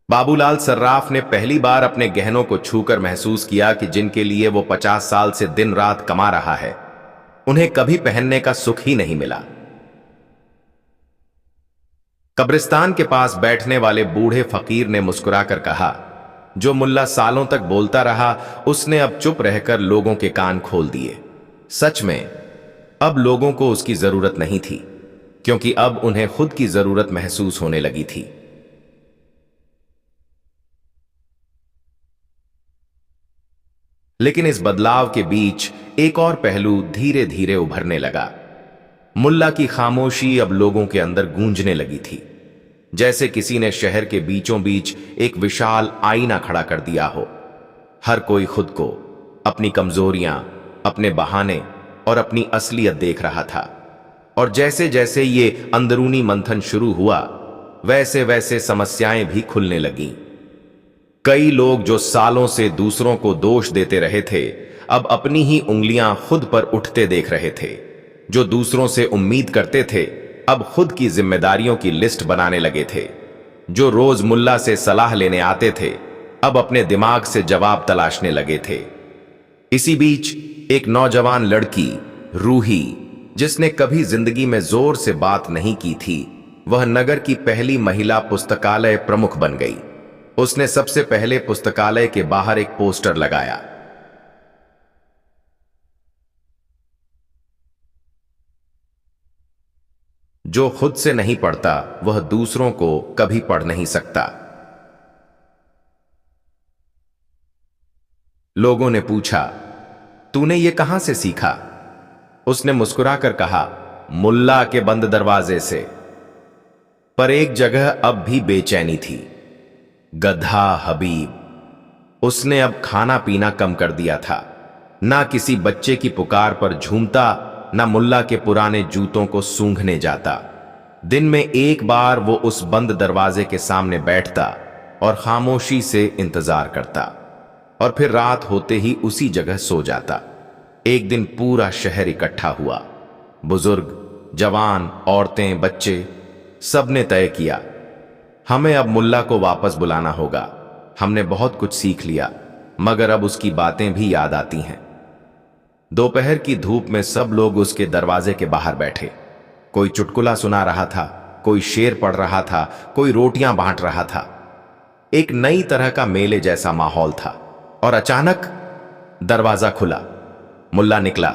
बाबूलाल सर्राफ ने पहली बार अपने गहनों को छूकर महसूस किया कि जिनके लिए वो 50 साल से दिन रात कमा रहा है, उन्हें कभी पहनने का सुख ही नहीं मिला। कब्रिस्तान के पास बैठने वाले बूढ़े फकीर ने मुस्कुराकर कहा, जो मुल्ला सालों तक बोलता रहा, उसने अब चुप रहकर लोगों के कान खोल दिए। सच में अब लोगों को उसकी जरूरत नहीं थी, क्योंकि अब उन्हें खुद की जरूरत महसूस होने लगी थी। लेकिन इस बदलाव के बीच एक और पहलू धीरे धीरे उभरने लगा। मुल्ला की खामोशी अब लोगों के अंदर गूंजने लगी थी, जैसे किसी ने शहर के बीचों बीच एक विशाल आईना खड़ा कर दिया हो। हर कोई खुद को, अपनी कमजोरियां, अपने बहाने और अपनी असलियत देख रहा था। और जैसे जैसे ये अंदरूनी मंथन शुरू हुआ, वैसे वैसे समस्याएं भी खुलने लगीं। कई लोग जो सालों से दूसरों को दोष देते रहे थे, अब अपनी ही उंगलियां खुद पर उठते देख रहे थे। जो दूसरों से उम्मीद करते थे, अब खुद की जिम्मेदारियों की लिस्ट बनाने लगे थे। जो रोज मुल्ला से सलाह लेने आते थे, अब अपने दिमाग से जवाब तलाशने लगे थे। इसी बीच एक नौजवान लड़की, रूही, जिसने कभी जिंदगी में जोर से बात नहीं की थी, वह नगर की पहली महिला पुस्तकालय प्रमुख बन गई। उसने सबसे पहले पुस्तकालय के बाहर एक पोस्टर लगाया, जो खुद से नहीं पढ़ता वह दूसरों को कभी पढ़ नहीं सकता। लोगों ने पूछा, तूने ये कहां से सीखा? उसने मुस्कुराकर कहा, मुल्ला के बंद दरवाजे से। पर एक जगह अब भी बेचैनी थी। गधा हबीब। उसने अब खाना पीना कम कर दिया था। ना किसी बच्चे की पुकार पर झूमता, ना मुल्ला के पुराने जूतों को सूंघने जाता। दिन में एक बार वो उस बंद दरवाजे के सामने बैठता और खामोशी से इंतजार करता, और फिर रात होते ही उसी जगह सो जाता। एक दिन पूरा शहर इकट्ठा हुआ। बुजुर्ग, जवान, औरतें, बच्चे, सबने तय किया, हमें अब मुल्ला को वापस बुलाना होगा। हमने बहुत कुछ सीख लिया, मगर अब उसकी बातें भी याद आती हैं। दोपहर की धूप में सब लोग उसके दरवाजे के बाहर बैठे। कोई चुटकुला सुना रहा था, कोई शेर पढ़ रहा था, कोई रोटियां बांट रहा था। एक नई तरह का मेले जैसा माहौल था। और अचानक दरवाजा खुला। मुल्ला निकला,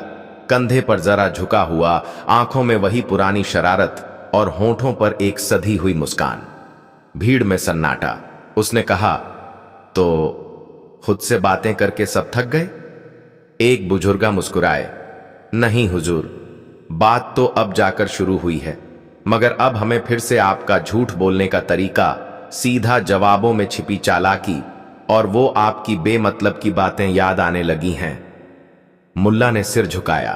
कंधे पर जरा झुका हुआ, आंखों में वही पुरानी शरारत और होठों पर एक सधी हुई मुस्कान। भीड़ में सन्नाटा। उसने कहा, तो खुद से बातें करके सब थक गए? एक बुजुर्गा मुस्कुराए, नहीं हुजूर, बात तो अब जाकर शुरू हुई है, मगर अब हमें फिर से आपका झूठ बोलने का तरीका, सीधा जवाबों में छिपी चालाकी और वो आपकी बेमतलब की बातें याद आने लगी हैं। मुल्ला ने सिर झुकाया।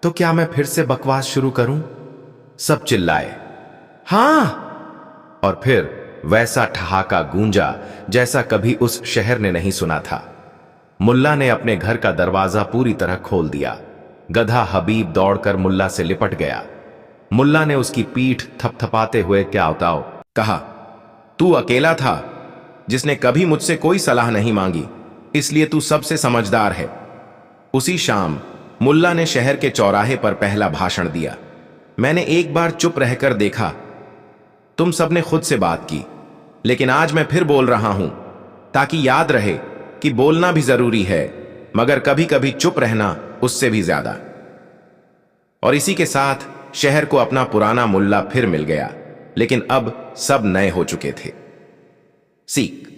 तो क्या मैं फिर से बकवास शुरू करूं? सब चिल्लाए, हां। और फिर वैसा ठहाका गूंजा जैसा कभी उस शहर ने नहीं सुना था। मुल्ला ने अपने घर का दरवाजा पूरी तरह खोल दिया। गधा हबीब दौड़कर मुल्ला से लिपट गया। मुल्ला ने उसकी पीठ थपथपाते हुए क्या उताओ कहा, तू अकेला था जिसने कभी मुझसे कोई सलाह नहीं मांगी, इसलिए तू सबसे समझदार है। उसी शाम मुल्ला ने शहर के चौराहे पर पहला भाषण दिया। मैंने एक बार चुप रहकर देखा, तुम सबने खुद से बात की, लेकिन आज मैं फिर बोल रहा हूं ताकि याद रहे कि बोलना भी जरूरी है, मगर कभी कभी चुप रहना उससे भी ज्यादा। और इसी के साथ शहर को अपना पुराना मुल्ला फिर मिल गया, लेकिन अब सब नए हो चुके थे। सीख।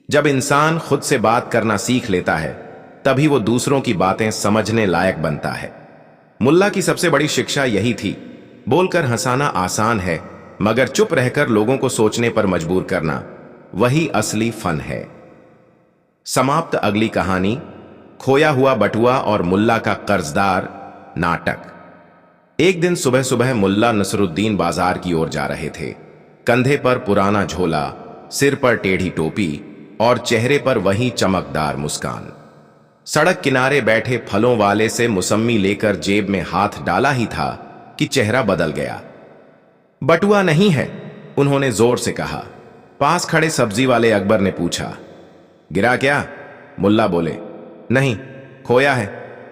जब इंसान खुद से बात करना सीख लेता है, तभी वो दूसरों की बातें समझने लायक बनता है। मुल्ला की सबसे बड़ी शिक्षा यही थी, बोलकर हंसाना आसान है, मगर चुप रहकर लोगों को सोचने पर मजबूर करना, वही असली फन है। समाप्त। अगली कहानी, खोया हुआ बटुआ और मुल्ला का कर्जदार नाटक। एक दिन सुबह सुबह मुल्ला नसरुद्दीन बाजार की ओर जा रहे थे। कंधे पर पुराना झोला, सिर पर टेढ़ी टोपी और चेहरे पर वही चमकदार मुस्कान। सड़क किनारे बैठे फलों वाले से मुसम्मी लेकर जेब में हाथ डाला ही था कि चेहरा बदल गया। बटुआ नहीं है, उन्होंने जोर से कहा। पास खड़े सब्जी वाले अकबर ने पूछा, गिरा क्या? मुल्ला बोले, नहीं, खोया है।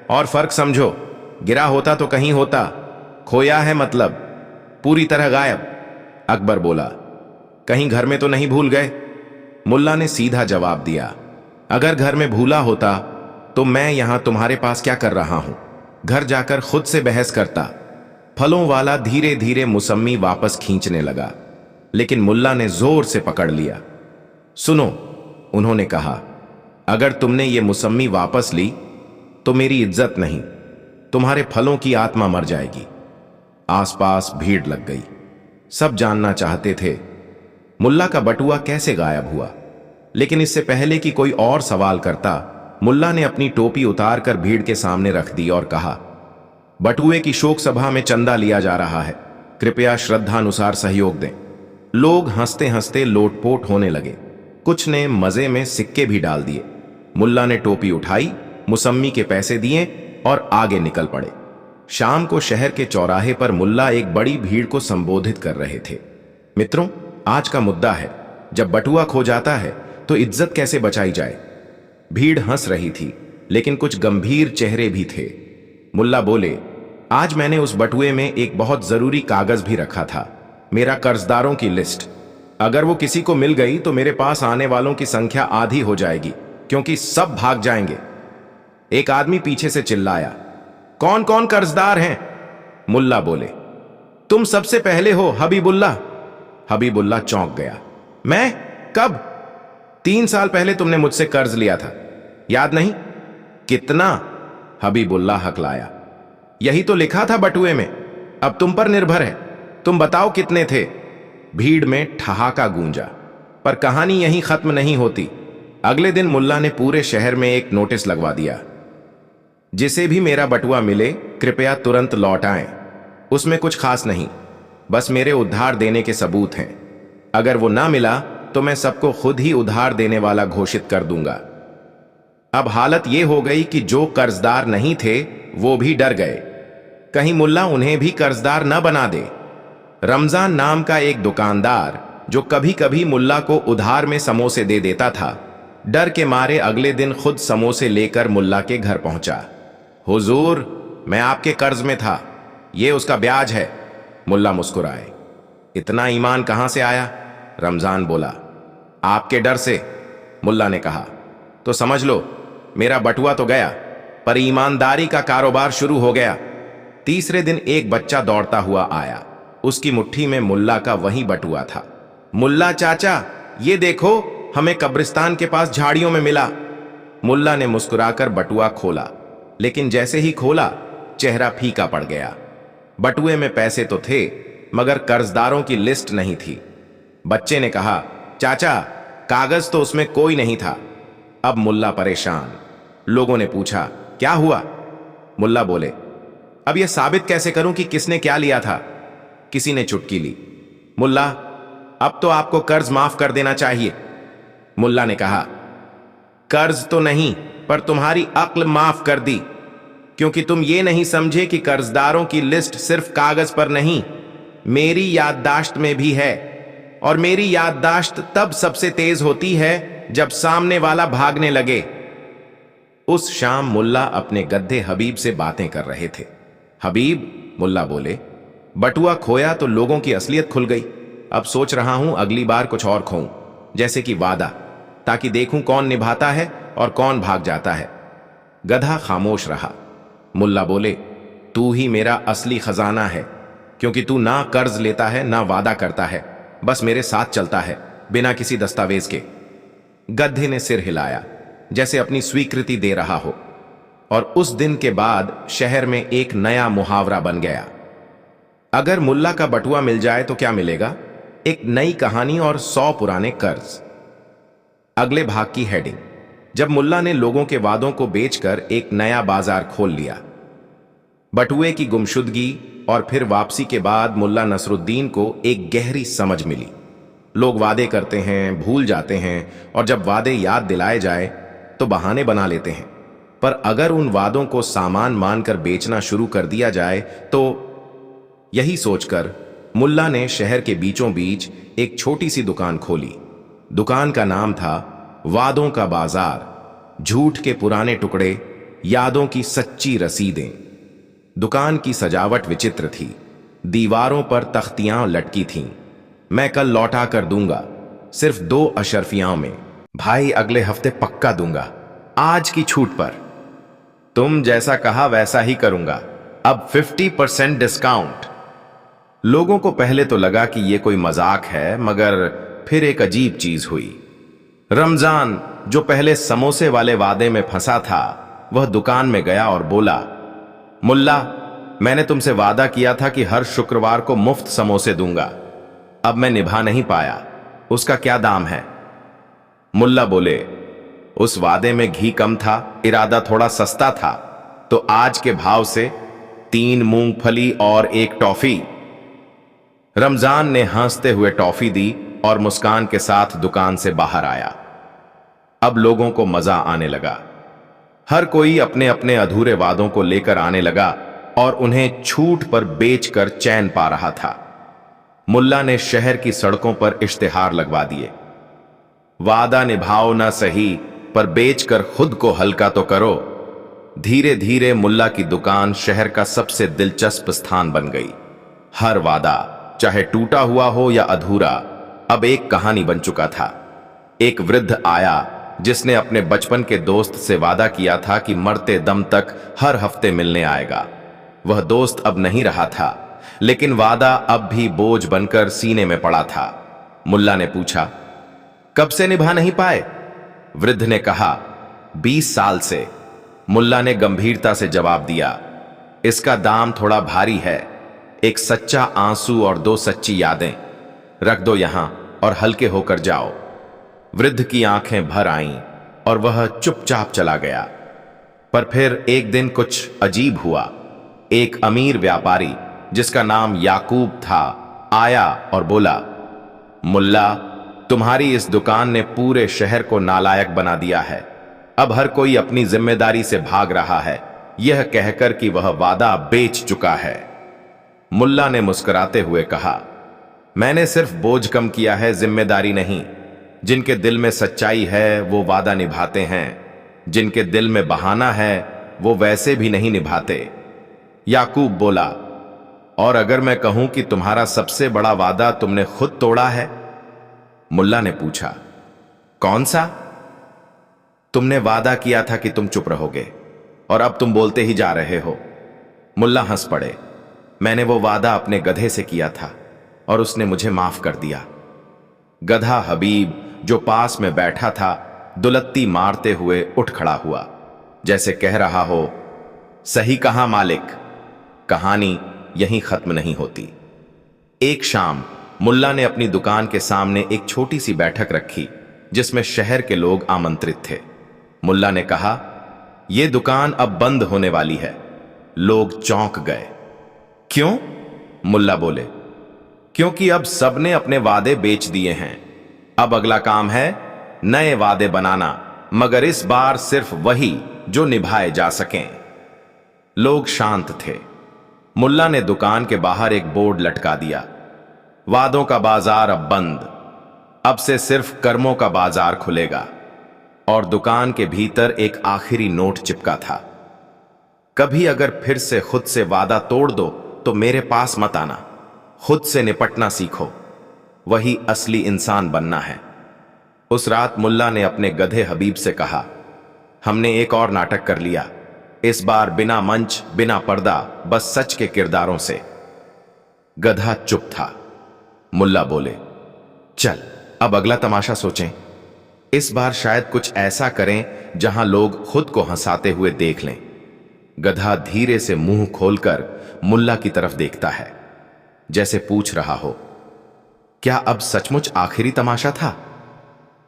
और फर्क समझो, गिरा होता तो कहीं होता, खोया है मतलब पूरी तरह गायब। अकबर बोला, कहीं घर में तो नहीं भूल गए? मुल्ला ने सीधा जवाब दिया, अगर घर में भूला होता तो मैं यहां तुम्हारे पास क्या कर रहा हूं? घर जाकर खुद से बहस करता। फलों वाला धीरे धीरे मुसम्मी वापस खींचने लगा, लेकिन मुल्ला ने जोर से पकड़ लिया। सुनो, उन्होंने कहा, अगर तुमने ये मुसम्मी वापस ली तो मेरी इज्जत नहीं, तुम्हारे फलों की आत्मा मर जाएगी। आसपास भीड़ लग गई। सब जानना चाहते थे मुल्ला का बटुआ कैसे गायब हुआ, लेकिन इससे पहले कि कोई और सवाल करता, मुल्ला ने अपनी टोपी उतारकर भीड़ के सामने रख दी और कहा, बटुए की शोक सभा में चंदा लिया जा रहा है, कृपया श्रद्धानुसार सहयोग दें। लोग हंसते हंसते लोटपोट होने लगे। कुछ ने मजे में सिक्के भी डाल दिए। मुल्ला ने टोपी उठाई, मुसम्मी के पैसे दिए और आगे निकल पड़े। शाम को शहर के चौराहे पर मुल्ला एक बड़ी भीड़ को संबोधित कर रहे थे। मित्रों, आज का मुद्दा है, जब बटुआ खो जाता है तो इज्जत कैसे बचाई जाए। भीड़ हंस रही थी, लेकिन कुछ गंभीर चेहरे भी थे। मुल्ला बोले, आज मैंने उस बटुए में एक बहुत जरूरी कागज भी रखा था, मेरा कर्जदारों की लिस्ट। अगर वो किसी को मिल गई तो मेरे पास आने वालों की संख्या आधी हो जाएगी, क्योंकि सब भाग जाएंगे। एक आदमी पीछे से चिल्लाया, कौन कौन कर्जदार हैं? मुल्ला बोले, तुम सबसे पहले हो हबीबुल्ला। हबीबुल्ला चौंक गया। मैं? कब? 3 साल पहले तुमने मुझसे कर्ज लिया था, याद नहीं? कितना? हबीबुल्ला हकलाया। यही तो लिखा था बटुए में, अब तुम पर निर्भर है। तुम बताओ कितने थे? भीड़ में ठहाका गूंजा। पर कहानी यहीं खत्म नहीं होती। अगले दिन मुल्ला ने पूरे शहर में एक नोटिस लगवा दिया, जिसे भी मेरा बटुआ मिले कृपया तुरंत लौट आएं। उसमें कुछ खास नहीं, बस मेरे उधार देने के सबूत हैं। अगर वो ना मिला तो मैं सबको खुद ही उधार देने वाला घोषित कर दूंगा। अब हालत यह हो गई कि जो कर्जदार नहीं थे वो भी डर गए, कहीं मुल्ला उन्हें भी कर्जदार न बना दे। रमजान नाम का एक दुकानदार जो कभी कभी मुल्ला को उधार में समोसे दे देता था, डर के मारे अगले दिन खुद समोसे लेकर मुल्ला के घर पहुंचा। हुजूर, मैं आपके कर्ज में था, ये उसका ब्याज है। मुल्ला मुस्कुराए। इतना ईमान कहां से आया? रमजान बोला। आपके डर से, मुल्ला ने कहा। तो समझ लो मेरा बटुआ तो गया, पर ईमानदारी का कारोबार शुरू हो गया। तीसरे दिन एक बच्चा दौड़ता हुआ आया। उसकी मुट्ठी में मुल्ला का वही बटुआ था। मुल्ला चाचा, ये देखो, हमें कब्रिस्तान के पास झाड़ियों में मिला। मुल्ला ने मुस्कुराकर बटुआ खोला, लेकिन जैसे ही खोला चेहरा फीका पड़ गया। बटुए में पैसे तो थे, मगर कर्जदारों की लिस्ट नहीं थी। बच्चे ने कहा, चाचा, कागज तो उसमें कोई नहीं था। अब मुल्ला परेशान। लोगों ने पूछा, क्या हुआ? मुल्ला बोले, अब यह साबित कैसे करूं कि किसने क्या लिया था? किसी ने चुटकी ली। मुल्ला, अब तो आपको कर्ज माफ कर देना चाहिए। मुल्ला ने कहा, कर्ज तो नहीं, पर तुम्हारी अक्ल माफ कर दी, क्योंकि तुम ये नहीं समझे कि कर्जदारों की लिस्ट सिर्फ कागज पर नहीं, मेरी याददाश्त में भी है। और मेरी याददाश्त तब सबसे तेज होती है जब सामने वाला भागने लगे। उस शाम मुल्ला अपने गधे हबीब से बातें कर रहे थे। हबीब, मुल्ला बोले, बटुआ खोया तो लोगों की असलियत खुल गई। अब सोच रहा हूं अगली बार कुछ और खोऊं, जैसे कि वादा, ताकि देखूं कौन निभाता है और कौन भाग जाता है। गधा खामोश रहा। मुल्ला बोले, तू ही मेरा असली खजाना है, क्योंकि तू ना कर्ज लेता है ना वादा करता है, बस मेरे साथ चलता है बिना किसी दस्तावेज के। गधे ने सिर हिलाया, जैसे अपनी स्वीकृति दे रहा हो। और उस दिन के बाद शहर में एक नया मुहावरा बन गया, अगर मुल्ला का बटुआ मिल जाए तो क्या मिलेगा? एक नई कहानी और 100 पुराने कर्ज। अगले भाग की हेडिंग, जब मुल्ला ने लोगों के वादों को बेचकर एक नया बाजार खोल लिया। बटुए की गुमशुदगी और फिर वापसी के बाद मुल्ला नसरुद्दीन को एक गहरी समझ मिली। लोग वादे करते हैं, भूल जाते हैं, और जब वादे याद दिलाए जाए तो बहाने बना लेते हैं। पर अगर उन वादों को सामान मानकर बेचना शुरू कर दिया जाए तो, यही सोचकर मुल्ला ने शहर के बीचों बीच एक छोटी सी दुकान खोली। दुकान का नाम था वादों का बाजार। झूठ के पुराने टुकड़े, यादों की सच्ची रसीदें। दुकान की सजावट विचित्र थी। दीवारों पर तख्तियां लटकी थीं। मैं कल लौटा कर दूंगा, सिर्फ 2 अशर्फियां में। भाई, अगले हफ्ते पक्का दूंगा, आज की छूट पर। तुम जैसा कहा वैसा ही करूंगा, अब 50% डिस्काउंट। लोगों को पहले तो लगा कि यह कोई मजाक है, मगर फिर एक अजीब चीज हुई। रमजान, जो पहले समोसे वाले वादे में फंसा था, वह दुकान में गया और बोला, मुल्ला, मैंने तुमसे वादा किया था कि हर शुक्रवार को मुफ्त समोसे दूंगा। अब मैं निभा नहीं पाया, उसका क्या दाम है? मुल्ला बोले, उस वादे में घी कम था, इरादा थोड़ा सस्ता था, तो आज के भाव से 3 मूंगफली और 1 टॉफी। रमजान ने हंसते हुए टॉफी दी और मुस्कान के साथ दुकान से बाहर आया। अब लोगों को मजा आने लगा। हर कोई अपने अपने अधूरे वादों को लेकर आने लगा और उन्हें छूट पर बेचकर चैन पा रहा था। मुल्ला ने शहर की सड़कों पर इश्तिहार लगवा दिए, वादा निभाओ ना सही, पर बेचकर खुद को हल्का तो करो। धीरे धीरे मुल्ला की दुकान शहर का सबसे दिलचस्प स्थान बन गई। हर वादा, चाहे टूटा हुआ हो या अधूरा, अब एक कहानी बन चुका था। एक वृद्ध आया जिसने अपने बचपन के दोस्त से वादा किया था कि मरते दम तक हर हफ्ते मिलने आएगा। वह दोस्त अब नहीं रहा था। लेकिन वादा अब भी बोझ बनकर सीने में पड़ा था। मुल्ला ने पूछा, कब से निभा नहीं पाए? वृद्ध ने कहा, 20 साल से। मुल्ला ने गंभीरता से जवाब दिया, इसका दाम थोड़ा भारी है। एक सच्चा आंसू और 2 सच्ची यादें। रख दो यहां और हल्के होकर जाओ। वृद्ध की आंखें भर आईं और वह चुपचाप चला गया। पर फिर एक दिन कुछ अजीब हुआ। एक अमीर व्यापारी जिसका नाम याकूब था आया और बोला, मुल्ला, तुम्हारी इस दुकान ने पूरे शहर को नालायक बना दिया है। अब हर कोई अपनी जिम्मेदारी से भाग रहा है, यह कहकर कि वह वादा बेच चुका है। मुल्ला ने मुस्कुराते हुए कहा, मैंने सिर्फ बोझ कम किया है, जिम्मेदारी नहीं। जिनके दिल में सच्चाई है वो वादा निभाते हैं, जिनके दिल में बहाना है वो वैसे भी नहीं निभाते। याकूब बोला, और अगर मैं कहूं कि तुम्हारा सबसे बड़ा वादा तुमने खुद तोड़ा है? मुल्ला ने पूछा, कौन सा? तुमने वादा किया था कि तुम चुप रहोगे और अब तुम बोलते ही जा रहे हो। मुल्ला हंस पड़े। मैंने वो वादा अपने गधे से किया था और उसने मुझे माफ कर दिया। गधा हबीब जो पास में बैठा था दुलत्ती मारते हुए उठ खड़ा हुआ, जैसे कह रहा हो, सही कहा मालिक, कहानी यहीं खत्म नहीं होती। एक शाम मुल्ला ने अपनी दुकान के सामने एक छोटी सी बैठक रखी जिसमें शहर के लोग आमंत्रित थे। मुल्ला ने कहा, यह दुकान अब बंद होने वाली है। लोग चौंक गए। क्यों? मुल्ला बोले, क्योंकि अब सबने अपने वादे बेच दिए हैं। अब अगला काम है नए वादे बनाना, मगर इस बार सिर्फ वही जो निभाए जा सकें। लोग शांत थे। मुल्ला ने दुकान के बाहर एक बोर्ड लटका दिया, वादों का बाजार अब बंद, अब से सिर्फ कर्मों का बाजार खुलेगा। और दुकान के भीतर एक आखिरी नोट चिपका था, कभी अगर फिर से खुद से वादा तोड़ दो तो मेरे पास मत आना। खुद से निपटना सीखो, वही असली इंसान बनना है। उस रात मुल्ला ने अपने गधे हबीब से कहा, हमने एक और नाटक कर लिया, इस बार बिना मंच बिना पर्दा, बस सच के किरदारों से। गधा चुप था। मुल्ला बोले, चल अब अगला तमाशा सोचें। इस बार शायद कुछ ऐसा करें जहां लोग खुद को हंसाते हुए देख लें। गधा धीरे से मुंह खोलकर मुल्ला की तरफ देखता है, जैसे पूछ रहा हो, क्या अब सचमुच आखिरी तमाशा था?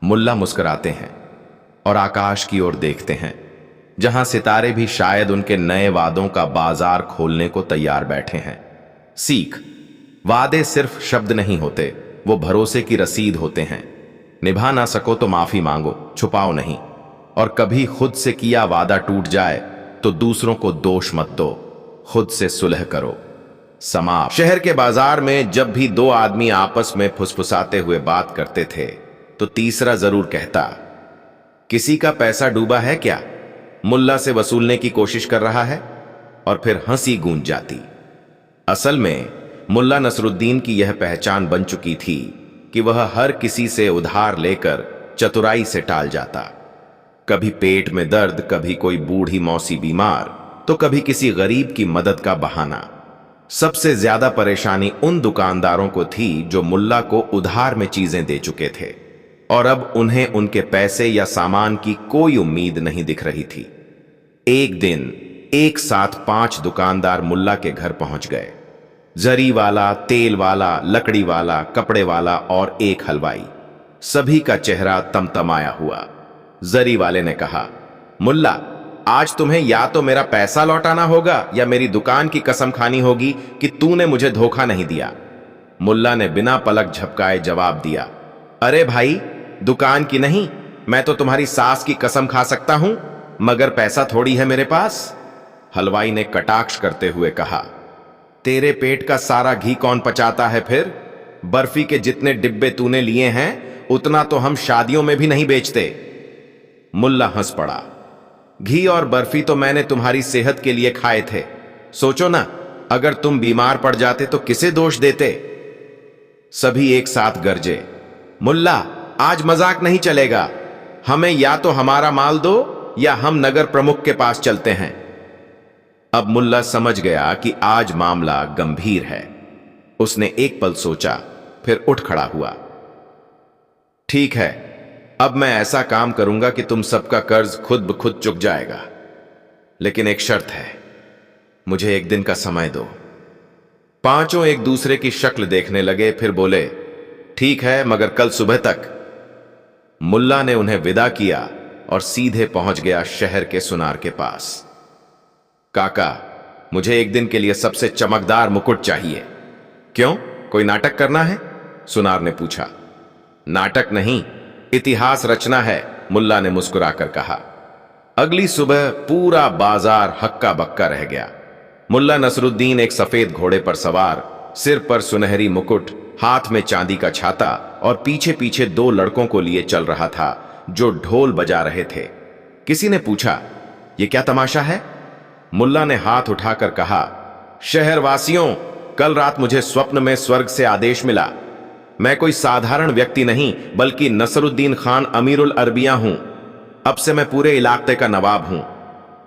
मुल्ला मुस्कुराते हैं और आकाश की ओर देखते हैं, जहां सितारे भी शायद उनके नए वादों का बाजार खोलने को तैयार बैठे हैं। सीख, वादे सिर्फ शब्द नहीं होते, वो भरोसे की रसीद होते हैं। निभा ना सको तो माफी मांगो, छुपाओ नहीं। और कभी खुद से किया वादा टूट जाए तो दूसरों को दोष मत दो, खुद से सुलह करो। समाप्त। शहर के बाजार में जब भी 2 आदमी आपस में फुसफुसाते हुए बात करते थे तो तीसरा जरूर कहता, किसी का पैसा डूबा है क्या? मुल्ला से वसूलने की कोशिश कर रहा है। और फिर हंसी गूंज जाती। असल में मुल्ला नसरुद्दीन की यह पहचान बन चुकी थी कि वह हर किसी से उधार लेकर चतुराई से टाल जाता। कभी पेट में दर्द, कभी कोई बूढ़ी मौसी बीमार, तो कभी किसी गरीब की मदद का बहाना। सबसे ज्यादा परेशानी उन दुकानदारों को थी जो मुल्ला को उधार में चीजें दे चुके थे और अब उन्हें उनके पैसे या सामान की कोई उम्मीद नहीं दिख रही थी। एक दिन एक साथ 5 दुकानदार मुल्ला के घर पहुंच गए। जरी वाला, तेल वाला, लकड़ी वाला, कपड़े वाला और एक हलवाई। सभी का चेहरा तमतमाया हुआ। जरी वाले ने कहा, मुल्ला, आज तुम्हें या तो मेरा पैसा लौटाना होगा या मेरी दुकान की कसम खानी होगी कि तूने मुझे धोखा नहीं दिया। मुल्ला ने बिना पलक झपकाए जवाब दिया, अरे भाई, दुकान की नहीं, मैं तो तुम्हारी सास की कसम खा सकता हूं, मगर पैसा थोड़ी है मेरे पास। हलवाई ने कटाक्ष करते हुए कहा, तेरे पेट का सारा घी कौन पचाता है फिर? बर्फी के जितने डिब्बे तूने लिए हैं उतना तो हम शादियों में भी नहीं बेचते। मुल्ला हंस पड़ा, घी और बर्फी तो मैंने तुम्हारी सेहत के लिए खाए थे। सोचो ना, अगर तुम बीमार पड़ जाते तो किसे दोष देते? सभी एक साथ गरजे, मुल्ला, आज मजाक नहीं चलेगा। हमें या तो हमारा माल दो या हम नगर प्रमुख के पास चलते हैं। अब मुल्ला समझ गया कि आज मामला गंभीर है। उसने एक पल सोचा, फिर उठ खड़ा हुआ। ठीक है, अब मैं ऐसा काम करूंगा कि तुम सबका कर्ज खुद ब खुद चुक जाएगा, लेकिन एक शर्त है, मुझे एक दिन का समय दो। पांचों एक दूसरे की शक्ल देखने लगे, फिर बोले, ठीक है, मगर कल सुबह तक। मुल्ला ने उन्हें विदा किया और सीधे पहुंच गया शहर के सुनार के पास। काका, मुझे एक दिन के लिए सबसे चमकदार मुकुट चाहिए। क्यों, कोई नाटक करना है? सुनार ने पूछा। नाटक नहीं, इतिहास रचना है, मुल्ला ने मुस्कुराकर कहा। अगली सुबह पूरा बाजार हक्का बक्का रह गया। मुल्ला नसरुद्दीन एक सफेद घोड़े पर सवार, सिर पर सुनहरी मुकुट, हाथ में चांदी का छाता और पीछे पीछे दो लड़कों को लिए चल रहा था जो ढोल बजा रहे थे। किसी ने पूछा, यह क्या तमाशा है? मुल्ला ने हाथ उठाकर कहा, शहरवासियों, कल रात मुझे स्वप्न में स्वर्ग से आदेश मिला। मैं कोई साधारण व्यक्ति नहीं, बल्कि नसरुद्दीन खान अमीरुल अरबिया हूं। अब से मैं पूरे इलाके का नवाब हूं।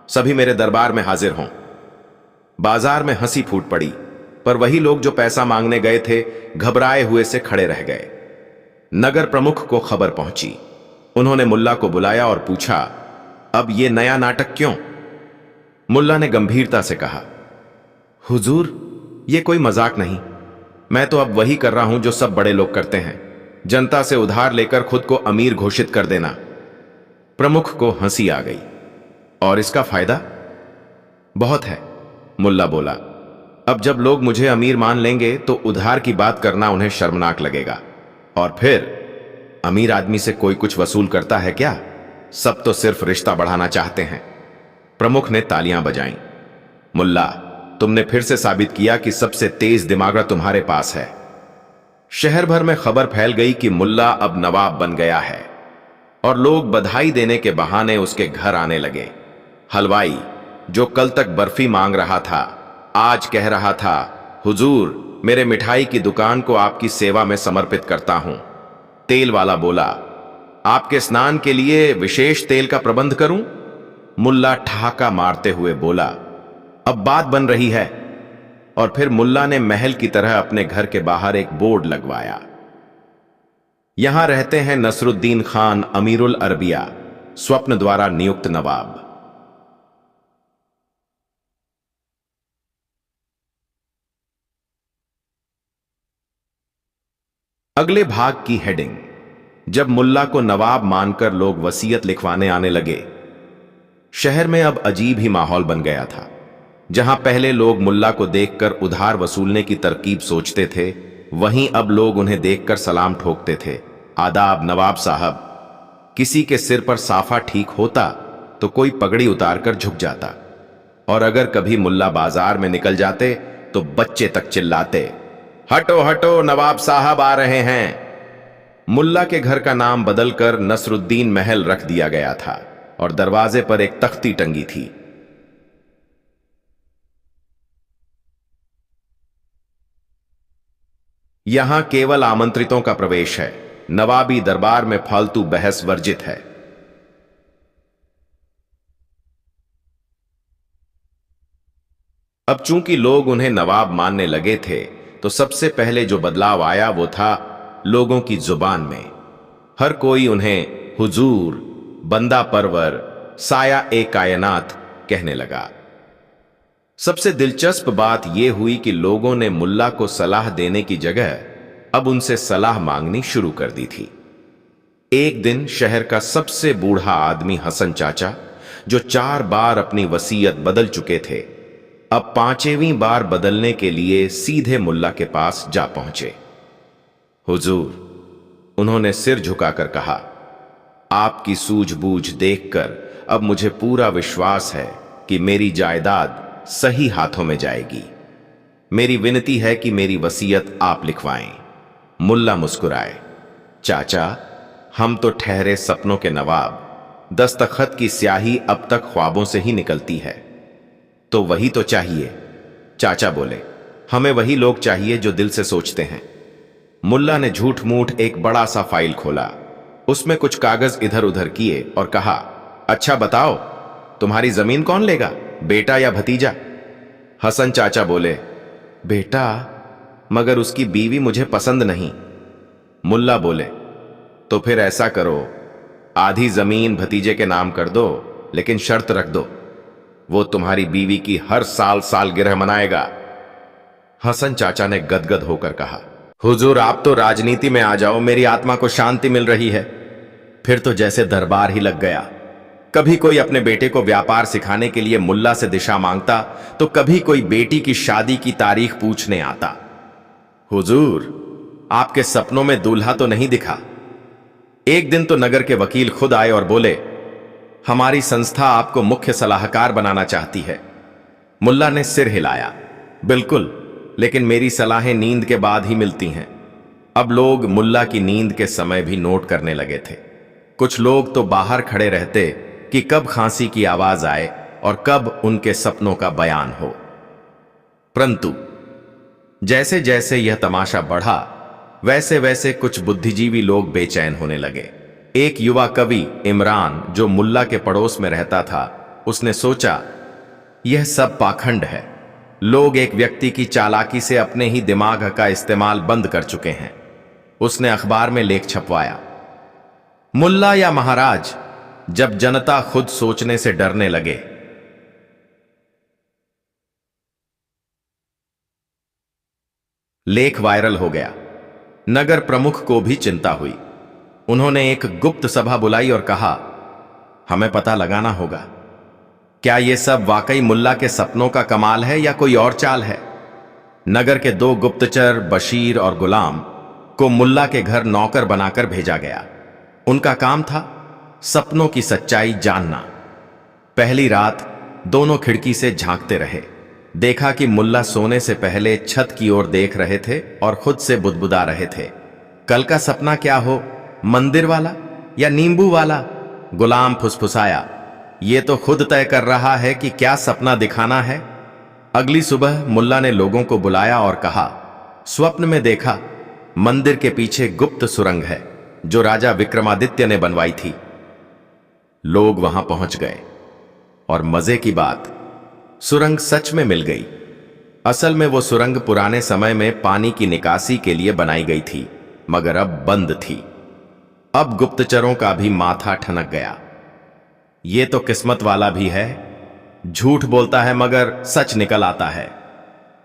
सभी मेरे दरबार में हाजिर हों। बाजार में हंसी फूट पड़ी, पर वही लोग जो पैसा मांगने गए थे घबराए हुए से खड़े रह गए। नगर प्रमुख को खबर पहुंची। उन्होंने मुल्ला को बुलाया और पूछा, अब यह नया नाटक क्यों? मुल्ला ने गंभीरता से कहा, हुजूर, यह कोई मजाक नहीं। मैं तो अब वही कर रहा हूं जो सब बड़े लोग करते हैं, जनता से उधार लेकर खुद को अमीर घोषित कर देना। प्रमुख को हंसी आ गई। और इसका फायदा? बहुत है, मुल्ला बोला। अब जब लोग मुझे अमीर मान लेंगे तो उधार की बात करना उन्हें शर्मनाक लगेगा। और फिर अमीर आदमी से कोई कुछ वसूल करता है क्या? सब तो सिर्फ रिश्ता बढ़ाना चाहते हैं। प्रमुख ने तालियां बजाईं। मुल्ला, तुमने फिर से साबित किया कि सबसे तेज दिमाग तुम्हारे पास है। शहर भर में खबर फैल गई कि मुल्ला अब नवाब बन गया है और लोग बधाई देने के बहाने उसके घर आने लगे। हलवाई, जो कल तक बर्फी मांग रहा था, आज कह रहा था, हुजूर, मेरे मिठाई की दुकान को आपकी सेवा में समर्पित करता हूं। तेल वाला बोला, आपके स्नान के लिए विशेष तेल का प्रबंध करूं? मुल्ला ठहाका मारते हुए बोला, अब बात बन रही है। और फिर मुल्ला ने महल की तरह अपने घर के बाहर एक बोर्ड लगवाया, यहां रहते हैं नसरुद्दीन खान अमीरुल अरबिया, स्वप्न द्वारा नियुक्त नवाब। अगले भाग की हेडिंग। जब मुल्ला को नवाब मानकर लोग वसीयत लिखवाने आने लगे। शहर में अब अजीब ही माहौल बन गया था। जहां पहले लोग मुल्ला को देखकर उधार वसूलने की तरकीब सोचते थे, वहीं अब लोग उन्हें देखकर सलाम ठोकते थे, आदाब नवाब साहब। किसी के सिर पर साफा ठीक होता तो कोई पगड़ी उतारकर झुक जाता, और अगर कभी मुल्ला बाजार में निकल जाते तो बच्चे तक चिल्लाते, हटो हटो, नवाब साहब आ रहे हैं। मुल्ला के घर का नाम बदलकर नसरुद्दीन महल रख दिया गया था और दरवाजे पर एक तख्ती टंगी थी। यहां केवल आमंत्रितों का प्रवेश है। नवाबी दरबार में फालतू बहस वर्जित है। अब चूंकि लोग उन्हें नवाब मानने लगे थे, तो सबसे पहले जो बदलाव आया वो था लोगों की जुबान में। हर कोई उन्हें हुजूर, बंदा परवर, साया ए कायनात कहने लगा। सबसे दिलचस्प बात यह हुई कि लोगों ने मुल्ला को सलाह देने की जगह अब उनसे सलाह मांगनी शुरू कर दी थी। एक दिन शहर का सबसे बूढ़ा आदमी हसन चाचा, जो 4 बार अपनी वसीयत बदल चुके थे, अब 5वीं बार बदलने के लिए सीधे मुल्ला के पास जा पहुंचे। हुजूर, उन्होंने सिर झुकाकर कहा, आपकी सूझबूझ देखकर अब मुझे पूरा विश्वास है कि मेरी जायदाद सही हाथों में जाएगी। मेरी विनती है कि मेरी वसीयत आप लिखवाएं। मुल्ला मुस्कुराए, चाचा, हम तो ठहरे सपनों के नवाब। दस्तखत की स्याही अब तक ख्वाबों से ही निकलती है। तो वही तो चाहिए, चाचा बोले। हमें वही लोग चाहिए जो दिल से सोचते हैं। मुल्ला ने झूठ मूठ एक बड़ा सा फाइल खोला, उसमें कुछ कागज इधर उधर किए और कहा, अच्छा बताओ, तुम्हारी जमीन कौन लेगा, बेटा या भतीजा? हसन चाचा बोले, बेटा, मगर उसकी बीवी मुझे पसंद नहीं। मुल्ला बोले, तो फिर ऐसा करो, आधी जमीन भतीजे के नाम कर दो, लेकिन शर्त रख दो, वो तुम्हारी बीवी की हर साल सालगिरह मनाएगा। हसन चाचा ने गदगद होकर कहा, हुजूर आप तो राजनीति में आ जाओ, मेरी आत्मा को शांति मिल रही है। फिर तो जैसे दरबार ही लग गया। कभी कोई अपने बेटे को व्यापार सिखाने के लिए मुल्ला से दिशा मांगता, तो कभी कोई बेटी की शादी की तारीख पूछने आता। हुजूर आपके सपनों में दूल्हा तो नहीं दिखा? एक दिन तो नगर के वकील खुद आए और बोले, हमारी संस्था आपको मुख्य सलाहकार बनाना चाहती है। मुल्ला ने सिर हिलाया, बिल्कुल, लेकिन मेरी सलाहें नींद के बाद ही मिलती हैं। अब लोग मुल्ला की नींद के समय भी नोट करने लगे थे। कुछ लोग तो बाहर खड़े रहते कि कब खांसी की आवाज आए और कब उनके सपनों का बयान हो। परंतु जैसे जैसे यह तमाशा बढ़ा, वैसे वैसे कुछ बुद्धिजीवी लोग बेचैन होने लगे। एक युवा कवि इमरान, जो मुल्ला के पड़ोस में रहता था, उसने सोचा, यह सब पाखंड है। लोग एक व्यक्ति की चालाकी से अपने ही दिमाग का इस्तेमाल बंद कर चुके हैं। उसने अखबार में लेख छपवाया, मुल्ला या महाराज, जब जनता खुद सोचने से डरने लगे। लेख वायरल हो गया। नगर प्रमुख को भी चिंता हुई। उन्होंने एक गुप्त सभा बुलाई और कहा, हमें पता लगाना होगा, क्या यह सब वाकई मुल्ला के सपनों का कमाल है या कोई और चाल है। नगर के दो गुप्तचर बशीर और गुलाम को मुल्ला के घर नौकर बनाकर भेजा गया। उनका काम था सपनों की सच्चाई जानना। पहली रात दोनों खिड़की से झांकते रहे। देखा कि मुल्ला सोने से पहले छत की ओर देख रहे थे और खुद से बुदबुदा रहे थे, कल का सपना क्या हो, मंदिर वाला या नींबू वाला। गुलाम फुसफुसाया, ये तो खुद तय कर रहा है कि क्या सपना दिखाना है। अगली सुबह मुल्ला ने लोगों को बुलाया और कहा, स्वप्न में देखा मंदिर के पीछे गुप्त सुरंग है जो राजा विक्रमादित्य ने बनवाई थी। लोग वहां पहुंच गए और मजे की बात, सुरंग सच में मिल गई। असल में वो सुरंग पुराने समय में पानी की निकासी के लिए बनाई गई थी, मगर अब बंद थी। अब गुप्तचरों का भी माथा ठनक गया। ये तो किस्मत वाला भी है, झूठ बोलता है मगर सच निकल आता है।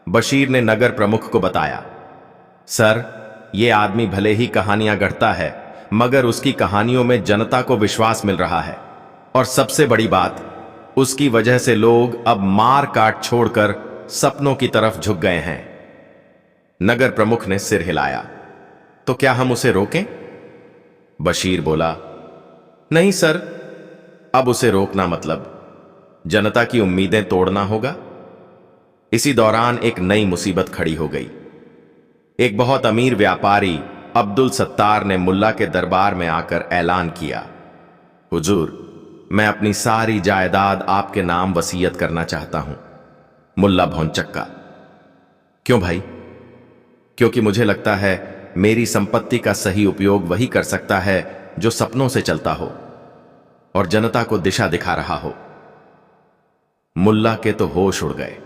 बशीर ने नगर प्रमुख को बताया, सर, ये आदमी भले ही कहानियां गढ़ता है, मगर उसकी कहानियों में जनता को विश्वास मिल रहा है, और सबसे बड़ी बात, उसकी वजह से लोग अब मार काट छोड़कर सपनों की तरफ झुक गए हैं। नगर प्रमुख ने सिर हिलाया, तो क्या हम उसे रोकें? बशीर बोला, नहीं सर, अब उसे रोकना मतलब जनता की उम्मीदें तोड़ना होगा। इसी दौरान एक नई मुसीबत खड़ी हो गई। एक बहुत अमीर व्यापारी अब्दुल सत्तार ने मुल्ला के दरबार में आकर ऐलान किया, हुजूर, मैं अपनी सारी जायदाद आपके नाम वसीयत करना चाहता हूं। मुल्ला भौंचक्का, क्यों भाई? क्योंकि मुझे लगता है मेरी संपत्ति का सही उपयोग वही कर सकता है जो सपनों से चलता हो और जनता को दिशा दिखा रहा हो। मुल्ला के तो होश उड़ गए।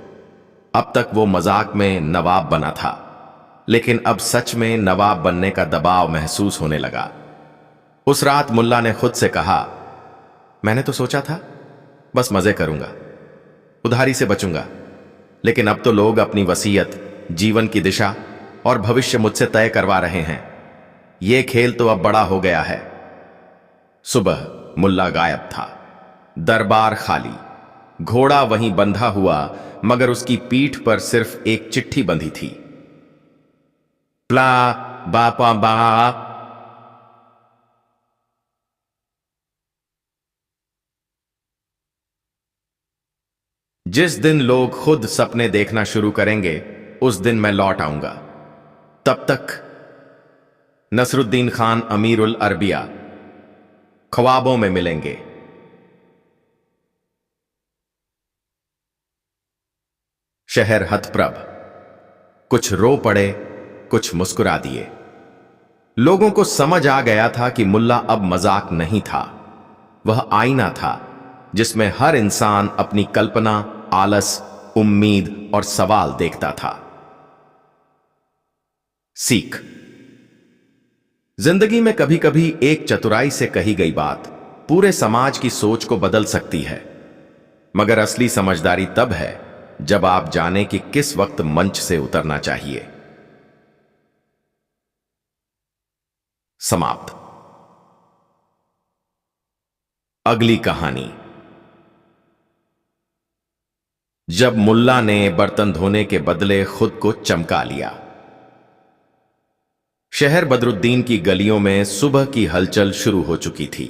अब तक वो मजाक में नवाब बना था, लेकिन अब सच में नवाब बनने का दबाव महसूस होने लगा। उस रात मुल्ला ने खुद से कहा, मैंने तो सोचा था बस मजे करूंगा, उधारी से बचूंगा, लेकिन अब तो लोग अपनी वसीयत, जीवन की दिशा और भविष्य मुझसे तय करवा रहे हैं। यह खेल तो अब बड़ा हो गया है। सुबह मुल्ला गायब था, दरबार खाली, घोड़ा वहीं बंधा हुआ, मगर उसकी पीठ पर सिर्फ एक चिट्ठी बंधी थी, प्ला बापा बा। जिस दिन लोग खुद सपने देखना शुरू करेंगे, उस दिन मैं लौट आऊंगा। तब तक नसरुद्दीन खान अमीरुल अरबिया, ख्वाबों में मिलेंगे। शहर हतप्रभ, कुछ रो पड़े, कुछ मुस्कुरा दिए। लोगों को समझ आ गया था कि मुल्ला अब मजाक नहीं था, वह आईना था जिसमें हर इंसान अपनी कल्पना, आलस, उम्मीद और सवाल देखता था। सीख। जिंदगी में कभी कभी एक चतुराई से कही गई बात पूरे समाज की सोच को बदल सकती है, मगर असली समझदारी तब है जब आप जाने कि किस वक्त मंच से उतरना चाहिए। समाप्त। अगली कहानी। जब मुल्ला ने बर्तन धोने के बदले खुद को चमका लिया। शहर बदरुद्दीन की गलियों में सुबह की हलचल शुरू हो चुकी थी।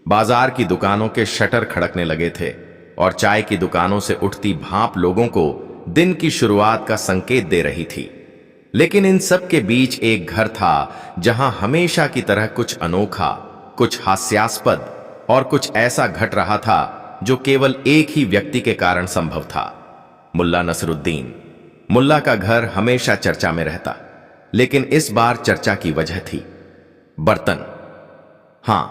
बाजार की दुकानों के शटर खड़कने लगे थे और चाय की दुकानों से उठती भाप लोगों को दिन की शुरुआत का संकेत दे रही थी। लेकिन इन सब के बीच एक घर था जहां हमेशा की तरह कुछ अनोखा, कुछ हास्यास्पद और कुछ ऐसा घट रहा था जो केवल एक ही व्यक्ति के कारण संभव था, मुल्ला नसरुद्दीन। मुल्ला का घर हमेशा चर्चा में रहता, लेकिन इस बार चर्चा की वजह थी बर्तन। हां,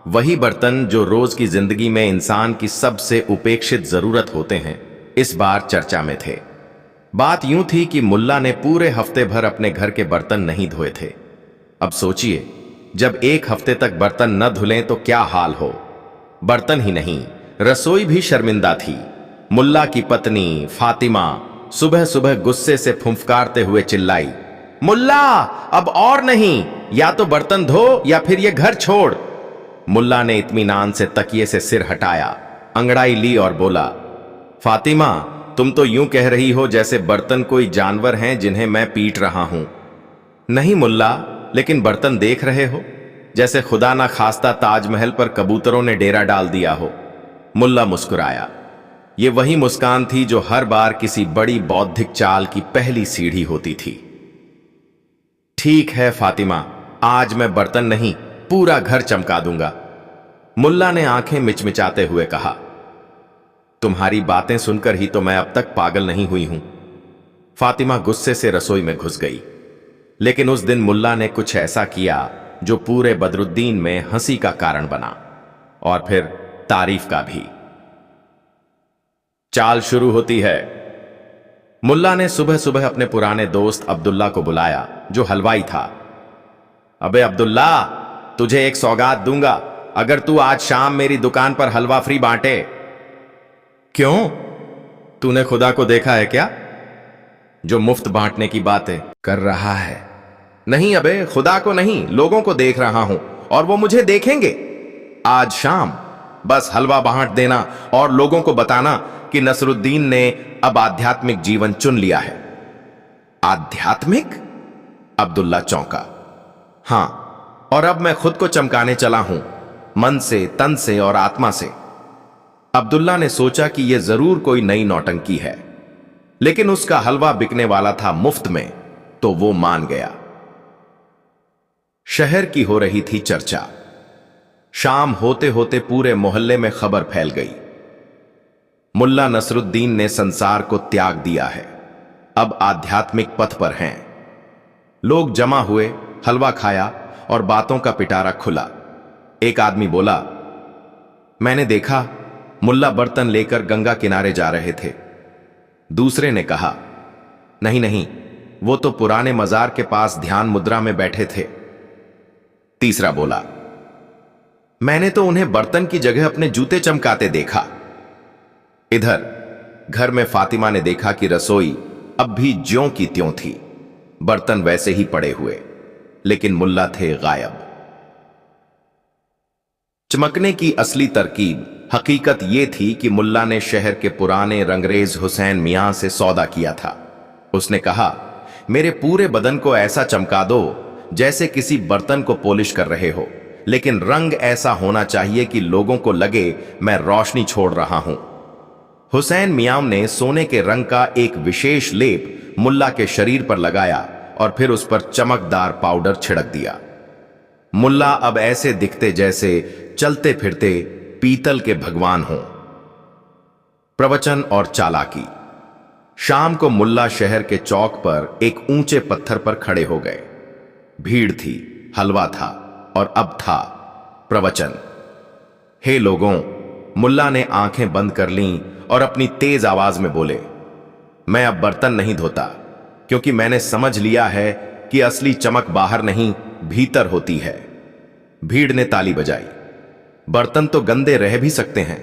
वही बर्तन जो रोज की जिंदगी में इंसान की सबसे उपेक्षित जरूरत होते हैं, इस बार चर्चा में थे। बात यूं थी कि मुल्ला ने पूरे हफ्ते भर अपने घर के बर्तन नहीं धोए थे। अब सोचिए, जब एक हफ्ते तक बर्तन न धुलें तो क्या हाल हो। बर्तन ही नहीं, रसोई भी शर्मिंदा थी। मुल्ला की पत्नी फातिमा सुबह सुबह गुस्से से फुंफकारते हुए चिल्लाई, मुल्ला, अब और नहीं, या तो बर्तन धो या फिर यह घर छोड़। मुल्ला ने इत्मीनान से तकिए से सिर हटाया, अंगड़ाई ली और बोला, फातिमा, तुम तो यूं कह रही हो जैसे बर्तन कोई जानवर हैं जिन्हें मैं पीट रहा हूं। नहीं मुल्ला, लेकिन बर्तन देख रहे हो जैसे खुदा ना खास्ता ताजमहल पर कबूतरों ने डेरा डाल दिया हो। मुल्ला मुस्कुराया। यह वही मुस्कान थी जो हर बार किसी बड़ी बौद्धिक चाल की पहली सीढ़ी होती थी। ठीक है फातिमा, आज मैं बर्तन नहीं, पूरा घर चमका दूंगा, मुल्ला ने आंखें मिचमिचाते हुए कहा। तुम्हारी बातें सुनकर ही तो मैं अब तक पागल नहीं हुई हूं। फातिमा गुस्से से रसोई में घुस गई। लेकिन उस दिन मुल्ला ने कुछ ऐसा किया जो पूरे बदरुद्दीन में हंसी का कारण बना और फिर तारीफ का भी। चाल शुरू होती है। मुल्ला ने सुबह सुबह अपने पुराने दोस्त अब्दुल्ला को बुलाया, जो हलवाई था। अबे अब्दुल्ला, तुझे एक सौगात दूंगा अगर तू आज शाम मेरी दुकान पर हलवा फ्री बांटे। क्यों? तूने खुदा को देखा है क्या, जो मुफ्त बांटने की बातें कर रहा है? नहीं अबे, खुदा को नहीं, लोगों को देख रहा हूं और वो मुझे देखेंगे। आज शाम बस हलवा बांट देना और लोगों को बताना कि नसरुद्दीन ने अब आध्यात्मिक जीवन चुन लिया है। आध्यात्मिक? अब्दुल्ला चौंका। हां, और अब मैं खुद को चमकाने चला हूं, मन से, तन से और आत्मा से। अब्दुल्ला ने सोचा कि यह जरूर कोई नई नौटंकी है, लेकिन उसका हलवा बिकने वाला था मुफ्त में, तो वो मान गया। शहर की हो रही थी चर्चा। शाम होते होते पूरे मोहल्ले में खबर फैल गई, मुल्ला नसरुद्दीन ने संसार को त्याग दिया है, अब आध्यात्मिक पथ पर हैं। लोग जमा हुए, हलवा खाया और बातों का पिटारा खुला। एक आदमी बोला, मैंने देखा मुल्ला बर्तन लेकर गंगा किनारे जा रहे थे। दूसरे ने कहा, नहीं नहीं, वो तो पुराने मजार के पास ध्यान मुद्रा में बैठे थे। तीसरा बोला, मैंने तो उन्हें बर्तन की जगह अपने जूते चमकाते देखा। इधर घर में फातिमा ने देखा कि रसोई अब भी ज्यों की त्यों थी, बर्तन वैसे ही पड़े हुए, लेकिन मुल्ला थे गायब। चमकने की असली तरकीब हकीकत यह थी कि मुल्ला ने शहर के पुराने रंगरेज हुसैन मियां से सौदा किया था। उसने कहा, मेरे पूरे बदन को ऐसा चमका दो जैसे किसी बर्तन को पॉलिश कर रहे हो, लेकिन रंग ऐसा होना चाहिए कि लोगों को लगे मैं रोशनी छोड़ रहा हूं। हुसैन मियां ने सोने के रंग का एक विशेष लेप मुल्ला के शरीर पर लगाया और फिर उस पर चमकदार पाउडर छिड़क दिया। मुल्ला अब ऐसे दिखते जैसे चलते फिरते पीतल के भगवान हों। प्रवचन और चालाकी। शाम को मुल्ला शहर के चौक पर एक ऊंचे पत्थर पर खड़े हो गए। भीड़ थी, हलवा था और अब था प्रवचन। हे लोगों, मुल्ला ने आंखें बंद कर लीं और अपनी तेज आवाज में बोले, मैं अब बर्तन नहीं धोता, क्योंकि मैंने समझ लिया है कि कि असली चमक बाहर नहीं भीतर होती है। भीड़ ने ताली बजाई। बर्तन तो गंदे रह भी सकते हैं,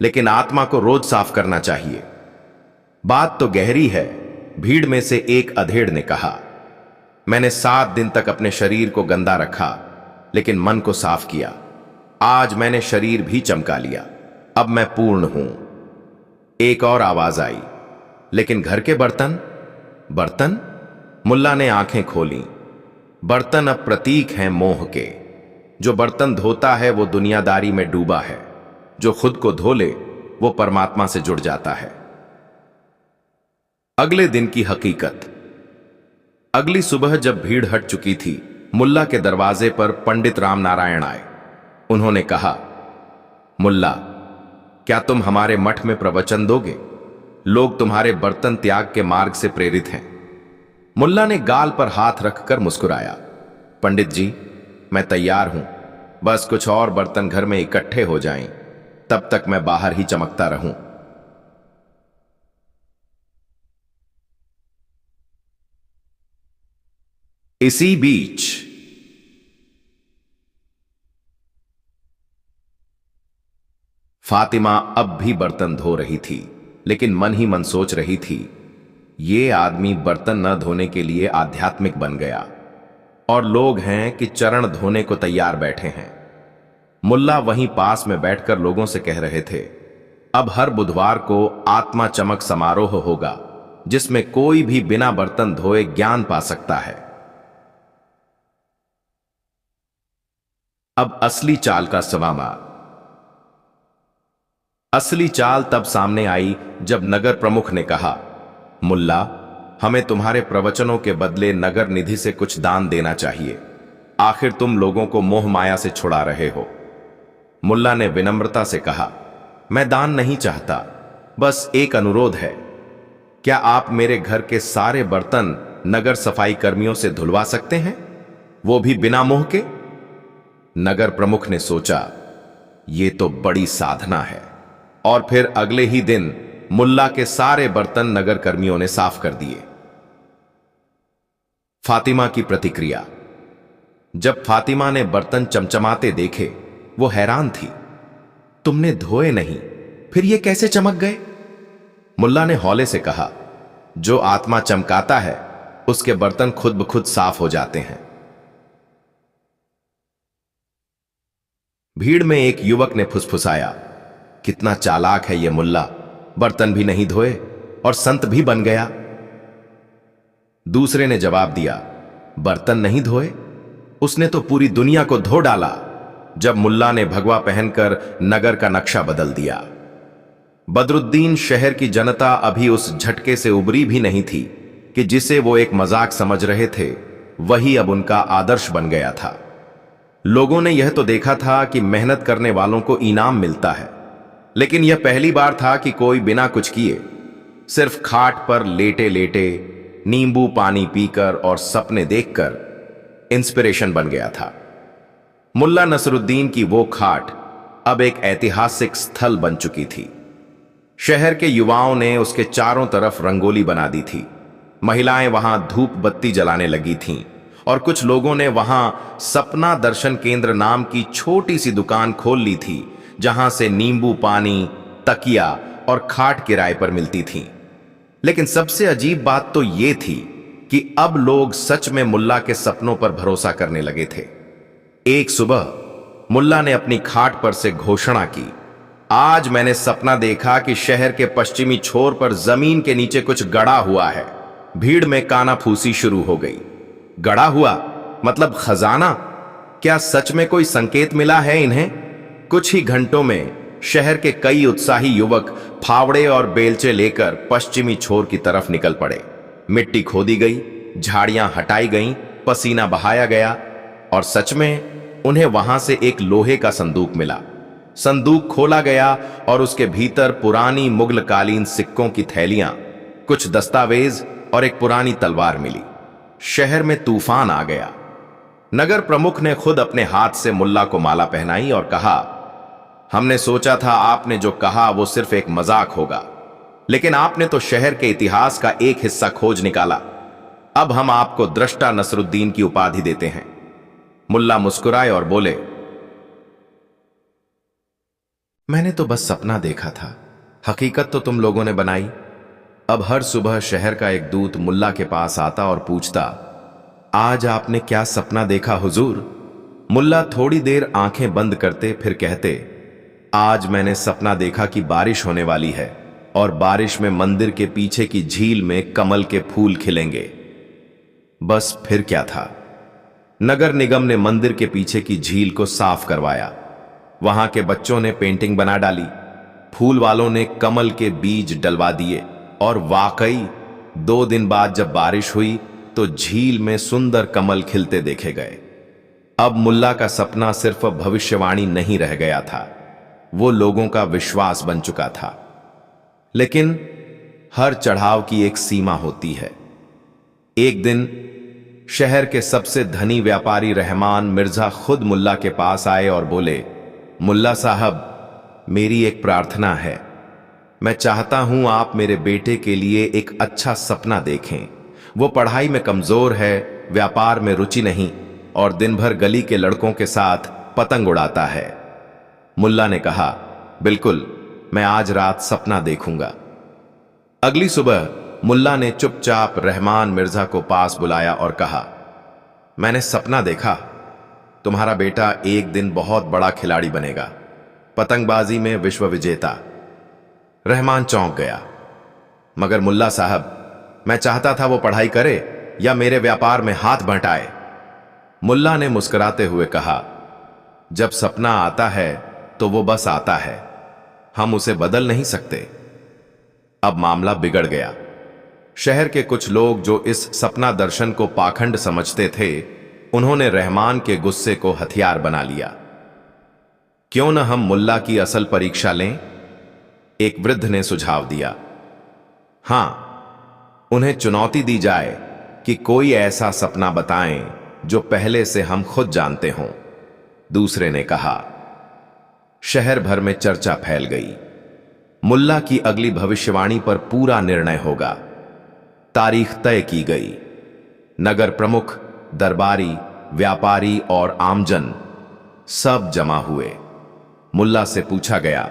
लेकिन आत्मा को रोज साफ करना चाहिए। बात तो गहरी है। भीड़ में से एक अधेड़ ने कहा, मैंने 7 दिन तक अपने शरीर को गंदा रखा, लेकिन मन को साफ किया। आज मैंने शरीर भी चमका लिया, अब मैं पूर्ण हूं। एक और आवाज आई, लेकिन घर के बर्तन? बर्तन? मुल्ला ने आंखें खोली। बर्तन अब प्रतीक हैं मोह के। जो बर्तन धोता है वो दुनियादारी में डूबा है, जो खुद को धो ले वो परमात्मा से जुड़ जाता है। अगले दिन की हकीकत। अगली सुबह जब भीड़ हट चुकी थी, मुल्ला के दरवाजे पर पंडित राम नारायण आए। उन्होंने कहा, मुल्ला, क्या तुम हमारे मठ में प्रवचन दोगे? लोग तुम्हारे बर्तन त्याग के मार्ग से प्रेरित हैं। मुल्ला ने गाल पर हाथ रखकर मुस्कुराया। पंडित जी, मैं तैयार हूं, बस कुछ और बर्तन घर में इकट्ठे हो जाएं, तब तक मैं बाहर ही चमकता रहूं। इसी बीच फातिमा अब भी बर्तन धो रही थी, लेकिन मन ही मन सोच रही थी, ये आदमी बर्तन न धोने के लिए आध्यात्मिक बन गया, और लोग हैं कि चरण धोने को तैयार बैठे हैं। मुल्ला वहीं पास में बैठकर लोगों से कह रहे थे, अब हर बुधवार को आत्मा चमक समारोह होगा, जिसमें कोई भी बिना बर्तन धोए ज्ञान पा सकता है। अब असली चाल का सवाल। असली चाल तब सामने आई जब नगर प्रमुख ने कहा, मुल्ला, हमें तुम्हारे प्रवचनों के बदले नगर निधि से कुछ दान देना चाहिए। आखिर तुम लोगों को मोह माया से छुड़ा रहे हो। मुल्ला ने विनम्रता से कहा, मैं दान नहीं चाहता, बस एक अनुरोध है। क्या आप मेरे घर के सारे बर्तन नगर सफाई कर्मियों से धुलवा सकते हैं, वो भी बिना मोह के? नगर प्रमुख ने सोचा, ये तो बड़ी साधना है, और फिर अगले ही दिन मुल्ला के सारे बर्तन नगर कर्मियों ने साफ कर दिए। फातिमा की प्रतिक्रिया। जब फातिमा ने बर्तन चमचमाते देखे, वो हैरान थी। तुमने धोए नहीं, फिर ये कैसे चमक गए? मुल्ला ने हौले से कहा, जो आत्मा चमकाता है उसके बर्तन खुद ब खुद साफ हो जाते हैं। भीड़ में एक युवक ने फुसफुसाया, कितना चालाक है ये मुल्ला, बर्तन भी नहीं धोए और संत भी बन गया। दूसरे ने जवाब दिया, बर्तन नहीं धोए, उसने तो पूरी दुनिया को धो डाला, जब मुल्ला ने भगवा पहनकर नगर का नक्शा बदल दिया। बदरुद्दीन शहर की जनता अभी उस झटके से उबरी भी नहीं थी कि जिसे वो एक मजाक समझ रहे थे, वही अब उनका आदर्श बन गया था। लोगों ने यह तो देखा था कि मेहनत करने वालों को इनाम मिलता है, लेकिन यह पहली बार था कि कोई बिना कुछ किए, सिर्फ खाट पर लेटे लेटे नींबू पानी पीकर और सपने देखकर इंस्पिरेशन बन गया था। मुल्ला नसरुद्दीन की वो खाट अब एक ऐतिहासिक स्थल बन चुकी थी। शहर के युवाओं ने उसके चारों तरफ रंगोली बना दी थी। महिलाएं वहां धूप बत्ती जलाने लगी थीं, और कुछ लोगों ने वहां सपना दर्शन केंद्र नाम की छोटी सी दुकान खोल ली थी, जहां से नींबू पानी, तकिया और खाट किराए पर मिलती थी। लेकिन सबसे अजीब बात तो यह थी कि अब लोग सच में मुल्ला के सपनों पर भरोसा करने लगे थे। एक सुबह मुल्ला ने अपनी खाट पर से घोषणा की, आज मैंने सपना देखा कि शहर के पश्चिमी छोर पर जमीन के नीचे कुछ गड़ा हुआ है। भीड़ में कानाफूसी शुरू हो गई। गड़ा हुआ मतलब खजाना? क्या सच में कोई संकेत मिला है इन्हें? कुछ ही घंटों में शहर के कई उत्साही युवक फावड़े और बेलचे लेकर पश्चिमी छोर की तरफ निकल पड़े। मिट्टी खोदी गई, झाड़ियां हटाई गईं, पसीना बहाया गया, और सच में उन्हें वहां से एक लोहे का संदूक मिला। संदूक खोला गया और उसके भीतर पुरानी मुगलकालीन सिक्कों की थैलियां, कुछ दस्तावेज और एक पुरानी तलवार मिली। शहर में तूफान आ गया। नगर प्रमुख ने खुद अपने हाथ से मुल्ला को माला पहनाई और कहा, हमने सोचा था आपने जो कहा वो सिर्फ एक मजाक होगा, लेकिन आपने तो शहर के इतिहास का एक हिस्सा खोज निकाला। अब हम आपको दृष्टा नसरुद्दीन की उपाधि देते हैं। मुल्ला मुस्कुराए और बोले, मैंने तो बस सपना देखा था, हकीकत तो तुम लोगों ने बनाई। अब हर सुबह शहर का एक दूत मुल्ला के पास आता और पूछता, आज आपने क्या सपना देखा हुजूर? मुल्ला थोड़ी देर आंखें बंद करते, फिर कहते, आज मैंने सपना देखा कि बारिश होने वाली है और बारिश में मंदिर के पीछे की झील में कमल के फूल खिलेंगे। बस फिर क्या था, नगर निगम ने मंदिर के पीछे की झील को साफ करवाया। वहां के बच्चों ने पेंटिंग बना डाली, फूल वालों ने कमल के बीज डलवा दिए और वाकई 2 दिन बाद जब बारिश हुई तो झील में सुंदर कमल खिलते देखे गए। अब मुल्ला का सपना सिर्फ भविष्यवाणी नहीं रह गया था, वो लोगों का विश्वास बन चुका था। लेकिन हर चढ़ाव की एक सीमा होती है। एक दिन शहर के सबसे धनी व्यापारी रहमान मिर्जा खुद मुल्ला के पास आए और बोले, मुल्ला साहब, मेरी एक प्रार्थना है। मैं चाहता हूं आप मेरे बेटे के लिए एक अच्छा सपना देखें। वो पढ़ाई में कमजोर है, व्यापार में रुचि नहीं और दिन भर गली के लड़कों के साथ पतंग उड़ाता है। मुल्ला ने कहा, बिल्कुल, मैं आज रात सपना देखूंगा। अगली सुबह मुल्ला ने चुपचाप रहमान मिर्जा को पास बुलाया और कहा, मैंने सपना देखा, तुम्हारा बेटा एक दिन बहुत बड़ा खिलाड़ी बनेगा, पतंगबाजी में विश्व विजेता। रहमान चौंक गया, मगर मुल्ला साहब, मैं चाहता था वो पढ़ाई करे या मेरे व्यापार में हाथ बंटाए। मुल्ला ने मुस्कुराते हुए कहा, जब सपना आता है तो वो बस आता है, हम उसे बदल नहीं सकते। अब मामला बिगड़ गया। शहर के कुछ लोग जो इस सपना दर्शन को पाखंड समझते थे, उन्होंने रहमान के गुस्से को हथियार बना लिया। क्यों न हम मुल्ला की असल परीक्षा लें? एक वृद्ध ने सुझाव दिया। हां, उन्हें चुनौती दी जाए कि कोई ऐसा सपना बताएं जो पहले से हम खुद जानते हों। दूसरे ने कहा। शहर भर में चर्चा फैल गई। मुल्ला की अगली भविष्यवाणी पर पूरा निर्णय होगा। तारीख तय की गई। नगर प्रमुख, दरबारी, व्यापारी और आमजन सब जमा हुए। मुल्ला से पूछा गया,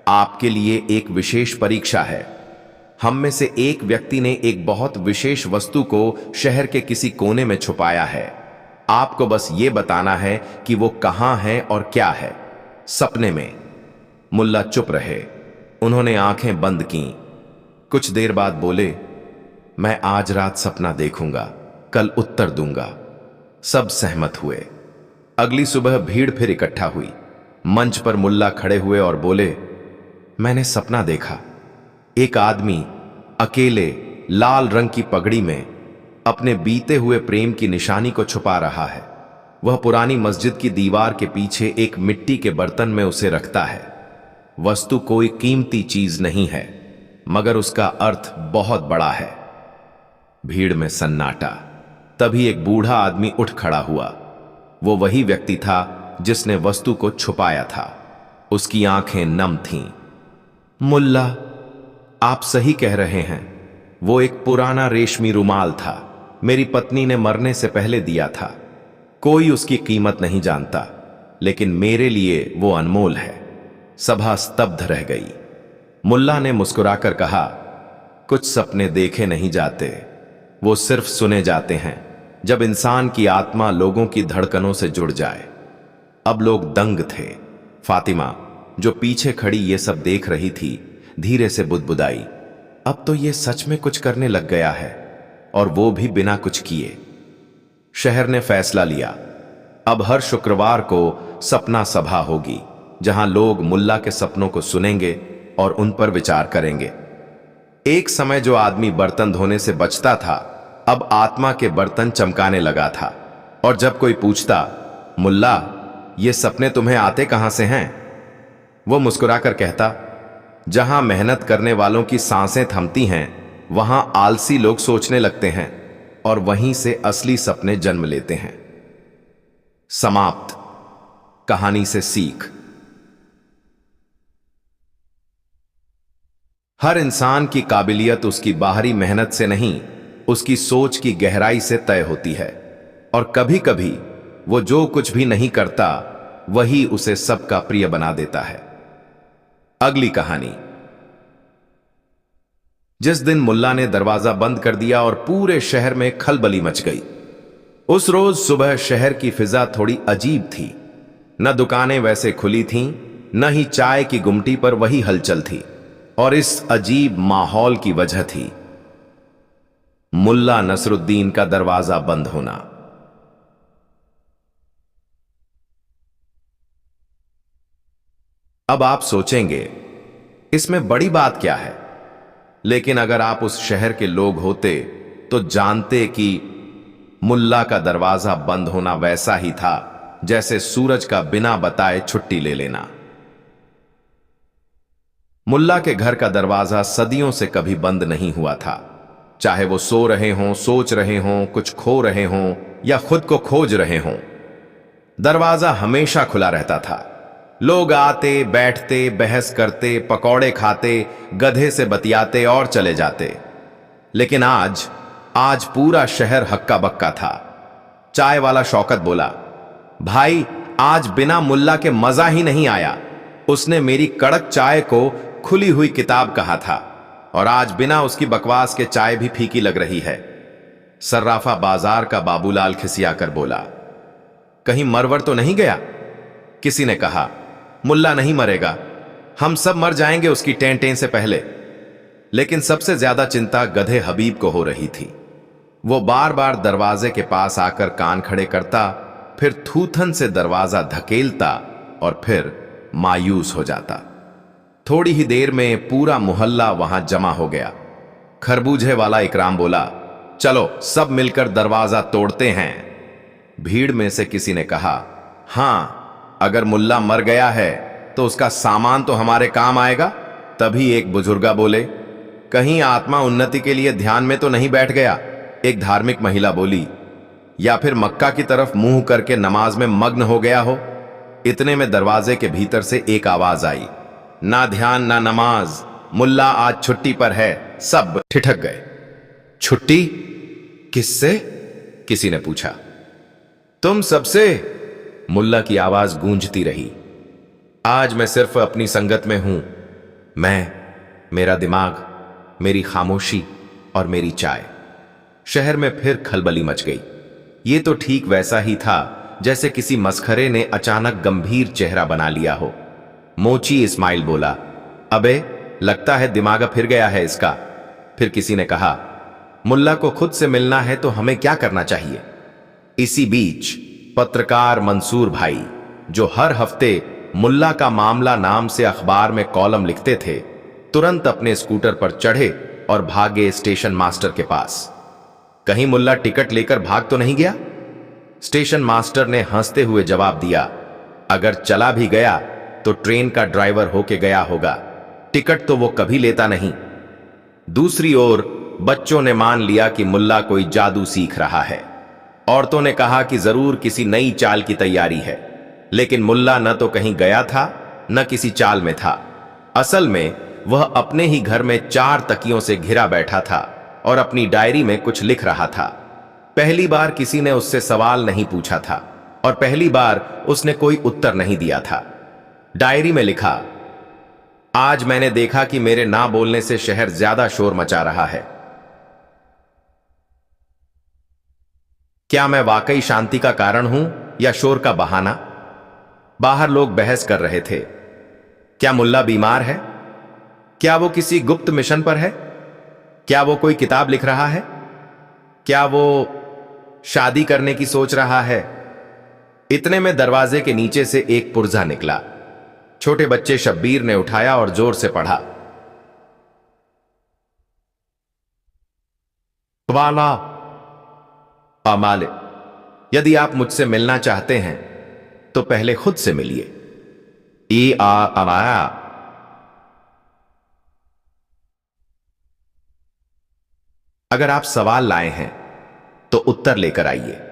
आपके लिए एक विशेष परीक्षा है। हम में से एक व्यक्ति ने एक बहुत विशेष वस्तु को शहर के किसी कोने में छुपाया है। आपको बस यह बताना है कि वो कहां है और क्या है। सपने में। मुल्ला चुप रहे। उन्होंने आंखें बंद कीं। कुछ देर बाद बोले, मैं आज रात सपना देखूंगा, कल उत्तर दूंगा। सब सहमत हुए। अगली सुबह भीड़ फिर इकट्ठा हुई। मंच पर मुल्ला खड़े हुए और बोले, मैंने सपना देखा। एक आदमी अकेले लाल रंग की पगड़ी में अपने बीते हुए प्रेम की निशानी को छुपा रहा है। वह पुरानी मस्जिद की दीवार के पीछे एक मिट्टी के बर्तन में उसे रखता है। वस्तु कोई कीमती चीज नहीं है, मगर उसका अर्थ बहुत बड़ा है। भीड़ में सन्नाटा। तभी एक बूढ़ा आदमी उठ खड़ा हुआ। वो वही व्यक्ति था जिसने वस्तु को छुपाया था। उसकी आंखें नम थीं। मुल्ला, आप सही कह रहे हैं। वो एक पुराना रेशमी रुमाल था। मेरी पत्नी ने मरने से पहले दिया था। कोई उसकी कीमत नहीं जानता, लेकिन मेरे लिए वो अनमोल है। सभा स्तब्ध रह गई। मुल्ला ने मुस्कुराकर कहा, कुछ सपने देखे नहीं जाते, वो सिर्फ सुने जाते हैं, जब इंसान की आत्मा लोगों की धड़कनों से जुड़ जाए। अब लोग दंग थे। फातिमा, जो पीछे खड़ी ये सब देख रही थी, धीरे से बुदबुदाई, अब तो ये सच में कुछ करने लग गया है, और वो भी बिना कुछ किए। शहर ने फैसला लिया, अब हर शुक्रवार को सपना सभा होगी, जहां लोग मुल्ला के सपनों को सुनेंगे और उन पर विचार करेंगे। एक समय जो आदमी बर्तन धोने से बचता था, अब आत्मा के बर्तन चमकाने लगा था। और जब कोई पूछता, मुल्ला, ये सपने तुम्हें आते कहां से हैं? वो मुस्कुराकर कहता, जहां मेहनत करने वालों की सांसें थमती हैं, वहां आलसी लोग सोचने लगते हैं, और वहीं से असली सपने जन्म लेते हैं। समाप्त। कहानी से सीख। हर इंसान की काबिलियत उसकी बाहरी मेहनत से नहीं, उसकी सोच की गहराई से तय होती है, और कभी कभी वो जो कुछ भी नहीं करता वही उसे सबका प्रिय बना देता है। अगली कहानी। जिस दिन मुल्ला ने दरवाजा बंद कर दिया और पूरे शहर में खलबली मच गई। उस रोज सुबह शहर की फिजा थोड़ी अजीब थी। न दुकानें वैसे खुली थीं, न ही चाय की गुमटी पर वही हलचल थी। और इस अजीब माहौल की वजह थी मुल्ला नसरुद्दीन का दरवाजा बंद होना। अब आप सोचेंगे इसमें बड़ी बात क्या है, लेकिन अगर आप उस शहर के लोग होते तो जानते कि मुल्ला का दरवाजा बंद होना वैसा ही था जैसे सूरज का बिना बताए छुट्टी ले लेना। मुल्ला के घर का दरवाजा सदियों से कभी बंद नहीं हुआ था। चाहे वो सो रहे हों, सोच रहे हों, कुछ खो रहे हों या खुद को खोज रहे हों, दरवाजा हमेशा खुला रहता था। लोग आते, बैठते, बहस करते, पकौड़े खाते, गधे से बतियाते और चले जाते। लेकिन आज पूरा शहर हक्का बक्का था। चाय वाला शौकत बोला, भाई आज बिना मुल्ला के मजा ही नहीं आया। उसने मेरी कड़क चाय को खुली हुई किताब कहा था, और आज बिना उसकी बकवास के चाय भी फीकी लग रही है। सर्राफा बाजार का बाबूलाल खिसियाकर बोला, कहीं मरवर तो नहीं गया? किसी ने कहा, मुल्ला नहीं मरेगा, हम सब मर जाएंगे उसकी टें टें से पहले। लेकिन सबसे ज्यादा चिंता गधे हबीब को हो रही थी। वो बार बार दरवाजे के पास आकर कान खड़े करता, फिर थूथन से दरवाजा धकेलता और फिर मायूस हो जाता। थोड़ी ही देर में पूरा मोहल्ला वहां जमा हो गया। खरबूजे वाला इकराम बोला, चलो सब मिलकर दरवाजा तोड़ते हैं। भीड़ में से किसी ने कहा, हां, अगर मुल्ला मर गया है तो उसका सामान तो हमारे काम आएगा। तभी एक बुजुर्गा बोले, कहीं आत्मा उन्नति के लिए ध्यान में तो नहीं बैठ गया? एक धार्मिक महिला बोली, या फिर मक्का की तरफ मुंह करके नमाज में मग्न हो गया हो। इतने में दरवाजे के भीतर से एक आवाज आई, ना ध्यान ना नमाज, मुल्ला आज छुट्टी पर है। सब ठिठक गए। छुट्टी? किससे? किसी ने पूछा। तुम सबसे, मुल्ला की आवाज गूंजती रही। आज मैं सिर्फ अपनी संगत में हूं। मैं, मेरा दिमाग, मेरी खामोशी और मेरी चाय। शहर में फिर खलबली मच गई। ये तो ठीक वैसा ही था जैसे किसी मस्खरे ने अचानक गंभीर चेहरा बना लिया हो। मोची इस्माइल बोला, अबे लगता है दिमाग फिर गया है इसका। फिर किसी ने कहा, मुल्ला को खुद से मिलना है तो हमें क्या करना चाहिए? इसी बीच पत्रकार मंसूर भाई, जो हर हफ्ते मुल्ला का मामला नाम से अखबार में कॉलम लिखते थे, तुरंत अपने स्कूटर पर चढ़े और भागे स्टेशन मास्टर के पास। कहीं मुल्ला टिकट लेकर भाग तो नहीं गया? स्टेशन मास्टर ने हंसते हुए जवाब दिया, अगर चला भी गया तो ट्रेन का ड्राइवर होके गया होगा, टिकट तो वो कभी लेता नहीं। दूसरी ओर बच्चों ने मान लिया कि मुल्ला कोई जादू सीख रहा है। औरतों ने कहा कि जरूर किसी नई चाल की तैयारी है। लेकिन मुल्ला न तो कहीं गया था न किसी चाल में था। असल में वह अपने ही घर में 4 तकियों से घिरा बैठा था और अपनी डायरी में कुछ लिख रहा था। पहली बार किसी ने उससे सवाल नहीं पूछा था और पहली बार उसने कोई उत्तर नहीं दिया था। डायरी में लिखा, आज मैंने देखा कि मेरे ना बोलने से शहर ज्यादा शोर मचा रहा है। क्या मैं वाकई शांति का कारण हूं या शोर का बहाना? बाहर लोग बहस कर रहे थे। क्या मुल्ला बीमार है? क्या वो किसी गुप्त मिशन पर है? क्या वो कोई किताब लिख रहा है? क्या वो शादी करने की सोच रहा है? इतने में दरवाजे के नीचे से एक पुर्जा निकला। छोटे बच्चे शब्बीर ने उठाया और जोर से पढ़ा, वाला अमाले, यदि आप मुझसे मिलना चाहते हैं तो पहले खुद से मिलिए। ई आ आया। अगर आप सवाल लाए हैं तो उत्तर लेकर आइए,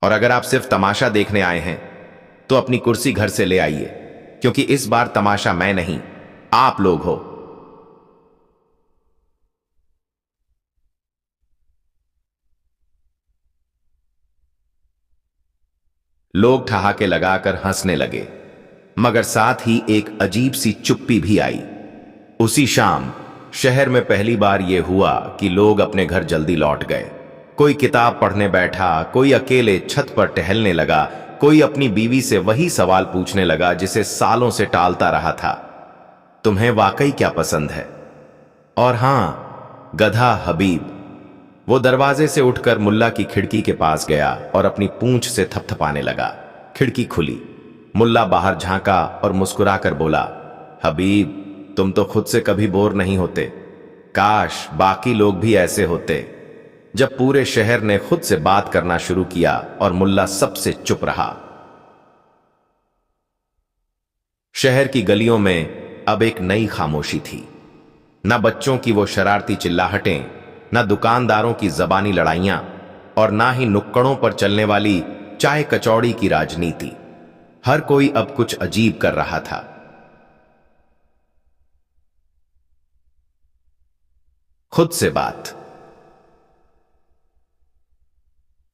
और अगर आप सिर्फ तमाशा देखने आए हैं तो अपनी कुर्सी घर से ले आइए, क्योंकि इस बार तमाशा मैं नहीं, आप लोग हो। लोग ठहाके लगाकर हंसने लगे, मगर साथ ही एक अजीब सी चुप्पी भी आई। उसी शाम शहर में पहली बार यह हुआ कि लोग अपने घर जल्दी लौट गए। कोई किताब पढ़ने बैठा, कोई अकेले छत पर टहलने लगा, कोई अपनी बीवी से वही सवाल पूछने लगा जिसे सालों से टालता रहा था, तुम्हें वाकई क्या पसंद है? और हां, गधा हबीब। वो दरवाजे से उठकर मुल्ला की खिड़की के पास गया और अपनी पूंछ से थपथपाने लगा। खिड़की खुली, मुल्ला बाहर झांका और मुस्कुराकर बोला, हबीब, तुम तो खुद से कभी बोर नहीं होते। काश बाकी लोग भी ऐसे होते। जब पूरे शहर ने खुद से बात करना शुरू किया और मुल्ला सबसे चुप रहा। शहर की गलियों में अब एक नई खामोशी थी। न बच्चों की वो शरारती चिल्लाहटें, न दुकानदारों की जबानी लड़ाइयां, और ना ही नुक्कड़ों पर चलने वाली चाय कचौड़ी की राजनीति। हर कोई अब कुछ अजीब कर रहा था। खुद से बात।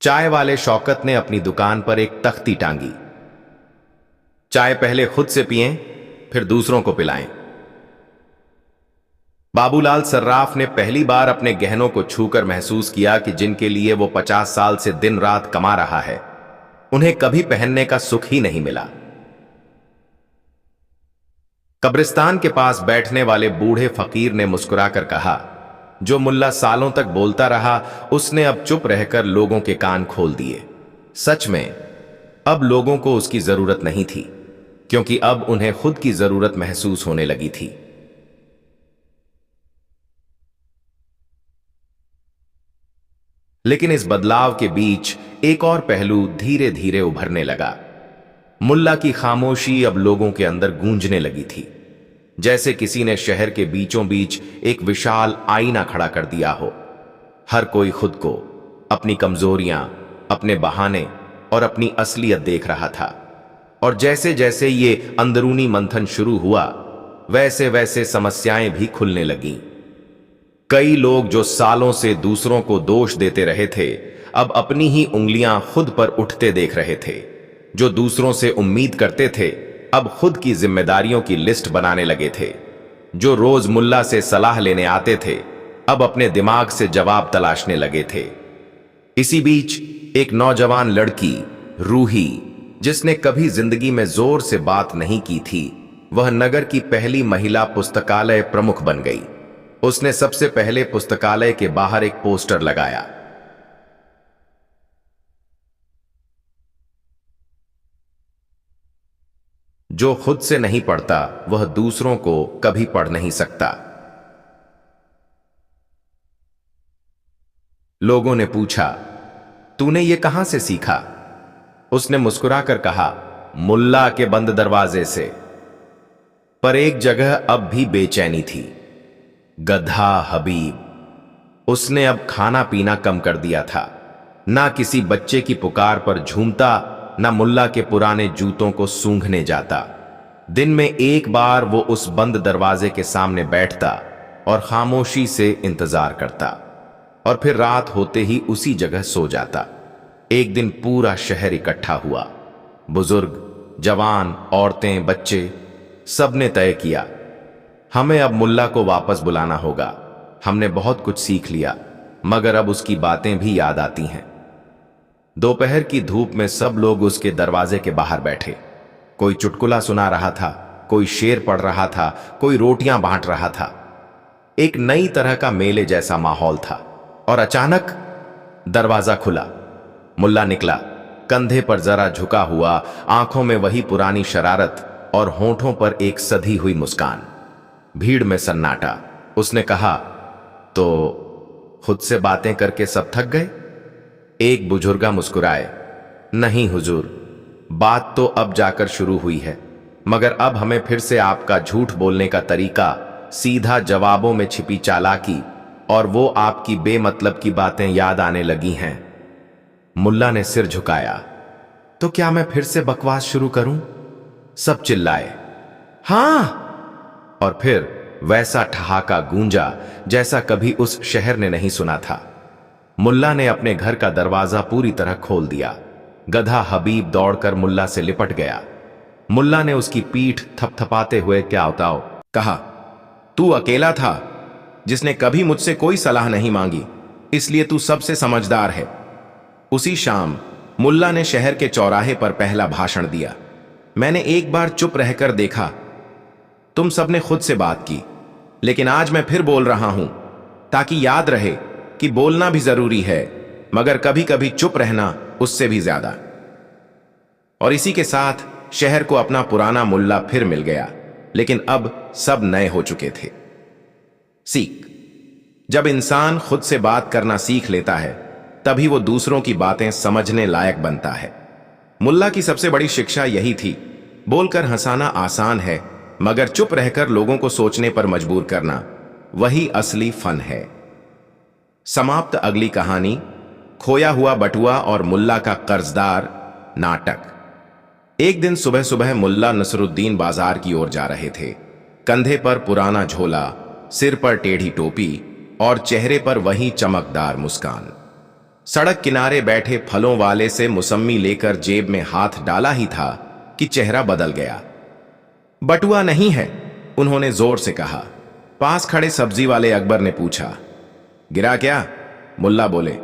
चाय वाले शौकत ने अपनी दुकान पर एक तख्ती टांगी, चाय पहले खुद से पिएं, फिर दूसरों को पिलाएं। बाबूलाल सर्राफ ने पहली बार अपने गहनों को छूकर महसूस किया कि जिनके लिए वो 50 साल से दिन रात कमा रहा है, उन्हें कभी पहनने का सुख ही नहीं मिला। कब्रिस्तान के पास बैठने वाले बूढ़े फकीर ने मुस्कुराकर कहा, जो मुल्ला सालों तक बोलता रहा, उसने अब चुप रहकर लोगों के कान खोल दिए। सच में अब लोगों को उसकी जरूरत नहीं थी, क्योंकि अब उन्हें खुद की जरूरत महसूस होने लगी थी। लेकिन इस बदलाव के बीच एक और पहलू धीरे धीरे उभरने लगा। मुल्ला की खामोशी अब लोगों के अंदर गूंजने लगी थी, जैसे किसी ने शहर के बीचों बीच एक विशाल आईना खड़ा कर दिया हो। हर कोई खुद को, अपनी कमजोरियां, अपने बहाने और अपनी असलियत देख रहा था। और जैसे जैसे ये अंदरूनी मंथन शुरू हुआ, वैसे वैसे समस्याएं भी खुलने लगीं। कई लोग जो सालों से दूसरों को दोष देते रहे थे, अब अपनी ही उंगलियां खुद पर उठते देख रहे थे। जो दूसरों से उम्मीद करते थे, अब खुद की जिम्मेदारियों की लिस्ट बनाने लगे थे। जो रोज मुल्ला से सलाह लेने आते थे, अब अपने दिमाग से जवाब तलाशने लगे थे। इसी बीच एक नौजवान लड़की, रूही, जिसने कभी जिंदगी में जोर से बात नहीं की थी, वह नगर की पहली महिला पुस्तकालय प्रमुख बन गई। उसने सबसे पहले पुस्तकालय के बाहर एक पोस्टर लगाया, जो खुद से नहीं पढ़ता वह दूसरों को कभी पढ़ नहीं सकता। लोगों ने पूछा, तूने ये कहां से सीखा? उसने मुस्कुराकर कहा, मुल्ला के बंद दरवाजे से। पर एक जगह अब भी बेचैनी थी। गधा हबीब। उसने अब खाना पीना कम कर दिया था। ना किसी बच्चे की पुकार पर झूमता, ना मुल्ला के पुराने जूतों को सूंघने जाता। दिन में एक बार वो उस बंद दरवाजे के सामने बैठता और खामोशी से इंतजार करता, और फिर रात होते ही उसी जगह सो जाता। एक दिन पूरा शहर इकट्ठा हुआ। बुजुर्ग, जवान, औरतें, बच्चे, सबने तय किया, हमें अब मुल्ला को वापस बुलाना होगा। हमने बहुत कुछ सीख लिया, मगर अब उसकी बातें भी याद आती हैं। दोपहर की धूप में सब लोग उसके दरवाजे के बाहर बैठे। कोई चुटकुला सुना रहा था, कोई शेर पढ़ रहा था, कोई रोटियां बांट रहा था। एक नई तरह का मेले जैसा माहौल था। और अचानक दरवाजा खुला। मुल्ला निकला, कंधे पर जरा झुका हुआ, आंखों में वही पुरानी शरारत और होठों पर एक सधी हुई मुस्कान। भीड़ में सन्नाटा। उसने कहा, तो खुद से बातें करके सब थक गए? एक बुजुर्गा मुस्कुराए, नहीं हुजूर, बात तो अब जाकर शुरू हुई है, मगर अब हमें फिर से आपका झूठ बोलने का तरीका, सीधा जवाबों में छिपी चालाकी और वो आपकी बेमतलब की बातें याद आने लगी हैं। मुल्ला ने सिर झुकाया, तो क्या मैं फिर से बकवास शुरू करूं? सब चिल्लाए, हां। और फिर वैसा ठहाका गूंजा जैसा कभी उस शहर ने नहीं सुना था। मुल्ला ने अपने घर का दरवाजा पूरी तरह खोल दिया। गधा हबीब दौड़कर मुल्ला से लिपट गया। मुल्ला ने उसकी पीठ थपथपाते हुए क्या उताओ कहा, तू अकेला था जिसने कभी मुझसे कोई सलाह नहीं मांगी, इसलिए तू सबसे समझदार है। उसी शाम मुल्ला ने शहर के चौराहे पर पहला भाषण दिया। मैंने एक बार चुप रहकर देखा, तुम सबने खुद से बात की, लेकिन आज मैं फिर बोल रहा हूं ताकि याद रहे कि बोलना भी जरूरी है, मगर कभी कभी चुप रहना उससे भी ज्यादा। और इसी के साथ शहर को अपना पुराना मुल्ला फिर मिल गया, लेकिन अब सब नए हो चुके थे। सीख: जब इंसान खुद से बात करना सीख लेता है तभी वो दूसरों की बातें समझने लायक बनता है। मुल्ला की सबसे बड़ी शिक्षा यही थी, बोलकर हंसाना आसान है, मगर चुप रहकर लोगों को सोचने पर मजबूर करना वही असली फन है। समाप्त। अगली कहानी खोया हुआ बटुआ और मुल्ला का कर्जदार नाटक। एक दिन सुबह सुबह मुल्ला नसरुद्दीन बाजार की ओर जा रहे थे। कंधे पर पुराना झोला, सिर पर टेढ़ी टोपी और चेहरे पर वही चमकदार मुस्कान। सड़क किनारे बैठे फलों वाले से मुसम्मी लेकर जेब में हाथ डाला ही था कि चेहरा बदल गया। बटुआ नहीं है, उन्होंने जोर से कहा। पास खड़े सब्जी वाले अकबर ने पूछा, गिरा क्या? मुल्ला बोले,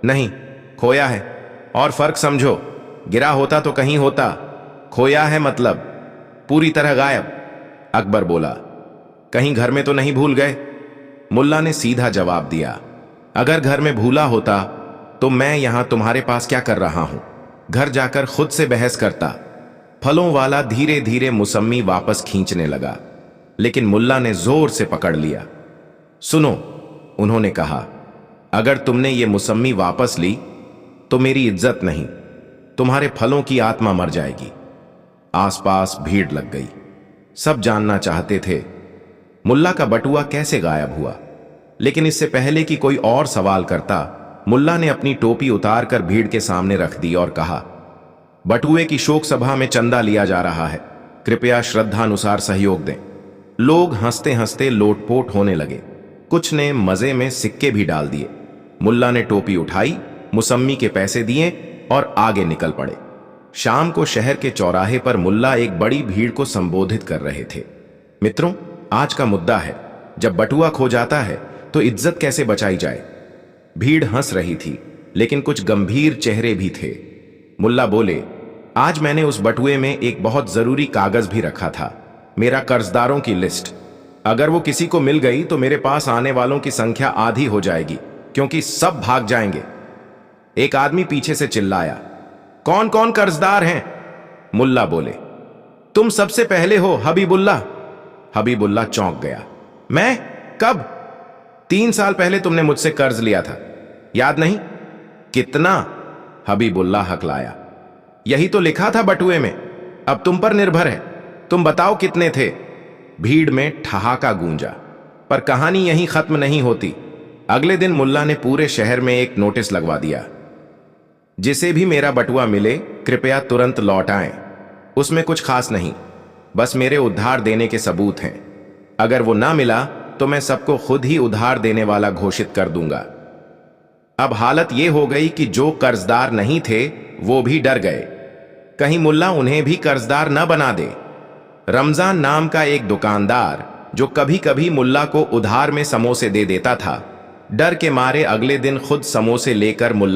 नहीं, खोया है। और फर्क समझो, गिरा होता तो कहीं होता, खोया है मतलब पूरी तरह गायब। अकबर बोला, कहीं घर में तो नहीं भूल गए? मुल्ला ने सीधा जवाब दिया, अगर घर में भूला होता तो मैं यहां तुम्हारे पास क्या कर रहा हूं? घर जाकर खुद से बहस करता। फलों वाला धीरे धीरे मुसम्मी वापस खींचने लगा, लेकिन मुल्ला ने जोर से पकड़ लिया। सुनो, उन्होंने कहा, अगर तुमने ये मुसम्मी वापस ली तो मेरी इज्जत नहीं, तुम्हारे फलों की आत्मा मर जाएगी। आसपास भीड़ लग गई। सब जानना चाहते थे मुल्ला का बटुआ कैसे गायब हुआ, लेकिन इससे पहले कि कोई और सवाल करता, मुल्ला ने अपनी टोपी उतारकर भीड़ के सामने रख दी और कहा, बटुए की शोक सभा में चंदा लिया जा रहा है, कृपया श्रद्धानुसार सहयोग दें। लोग हंसते हंसते लोटपोट होने लगे। कुछ ने मजे में सिक्के भी डाल दिए। मुल्ला ने टोपी उठाई, मुसम्मी के पैसे दिए और आगे निकल पड़े। शाम को शहर के चौराहे पर मुल्ला एक बड़ी भीड़ को संबोधित कर रहे थे। मित्रों, आज का मुद्दा है, जब बटुआ खो जाता है तो इज्जत कैसे बचाई जाए। भीड़ हंस रही थी, लेकिन कुछ गंभीर चेहरे भी थे। मुल्ला बोले, आज मैंने उस बटुए में एक बहुत जरूरी कागज भी रखा था, मेरा कर्जदारों की लिस्ट। अगर वो किसी को मिल गई तो मेरे पास आने वालों की संख्या आधी हो जाएगी, क्योंकि सब भाग जाएंगे। एक आदमी पीछे से चिल्लाया, कौन कौन कर्जदार हैं? मुल्ला बोले, तुम सबसे पहले हो हबीबुल्ला। हबीबुल्ला चौंक गया, मैं? कब? 3 साल पहले तुमने मुझसे कर्ज लिया था, याद नहीं? कितना? हबीबुल्ला हकलाया, यही तो लिखा था बटुए में, अब तुम पर निर्भर है, तुम बताओ कितने थे। भीड़ में ठहाका गूंजा, पर कहानी यहीं खत्म नहीं होती। अगले दिन मुल्ला ने पूरे शहर में एक नोटिस लगवा दिया, जिसे भी मेरा बटुआ मिले कृपया तुरंत लौट आएं। उसमें कुछ खास नहीं, बस मेरे उधार देने के सबूत हैं। अगर वो ना मिला तो मैं सबको खुद ही उधार देने वाला घोषित कर दूंगा। अब हालत ये हो गई कि जो कर्जदार नहीं थे वो भी डर गए, कहीं मुल्ला उन्हें भी कर्जदार न बना दे। रमजान नाम का एक दुकानदार, जो कभी कभी मुल्ला को उधार में समोसे दे देता था, डर के मारे अगले दिन खुद समोसे लेकर मुल्ला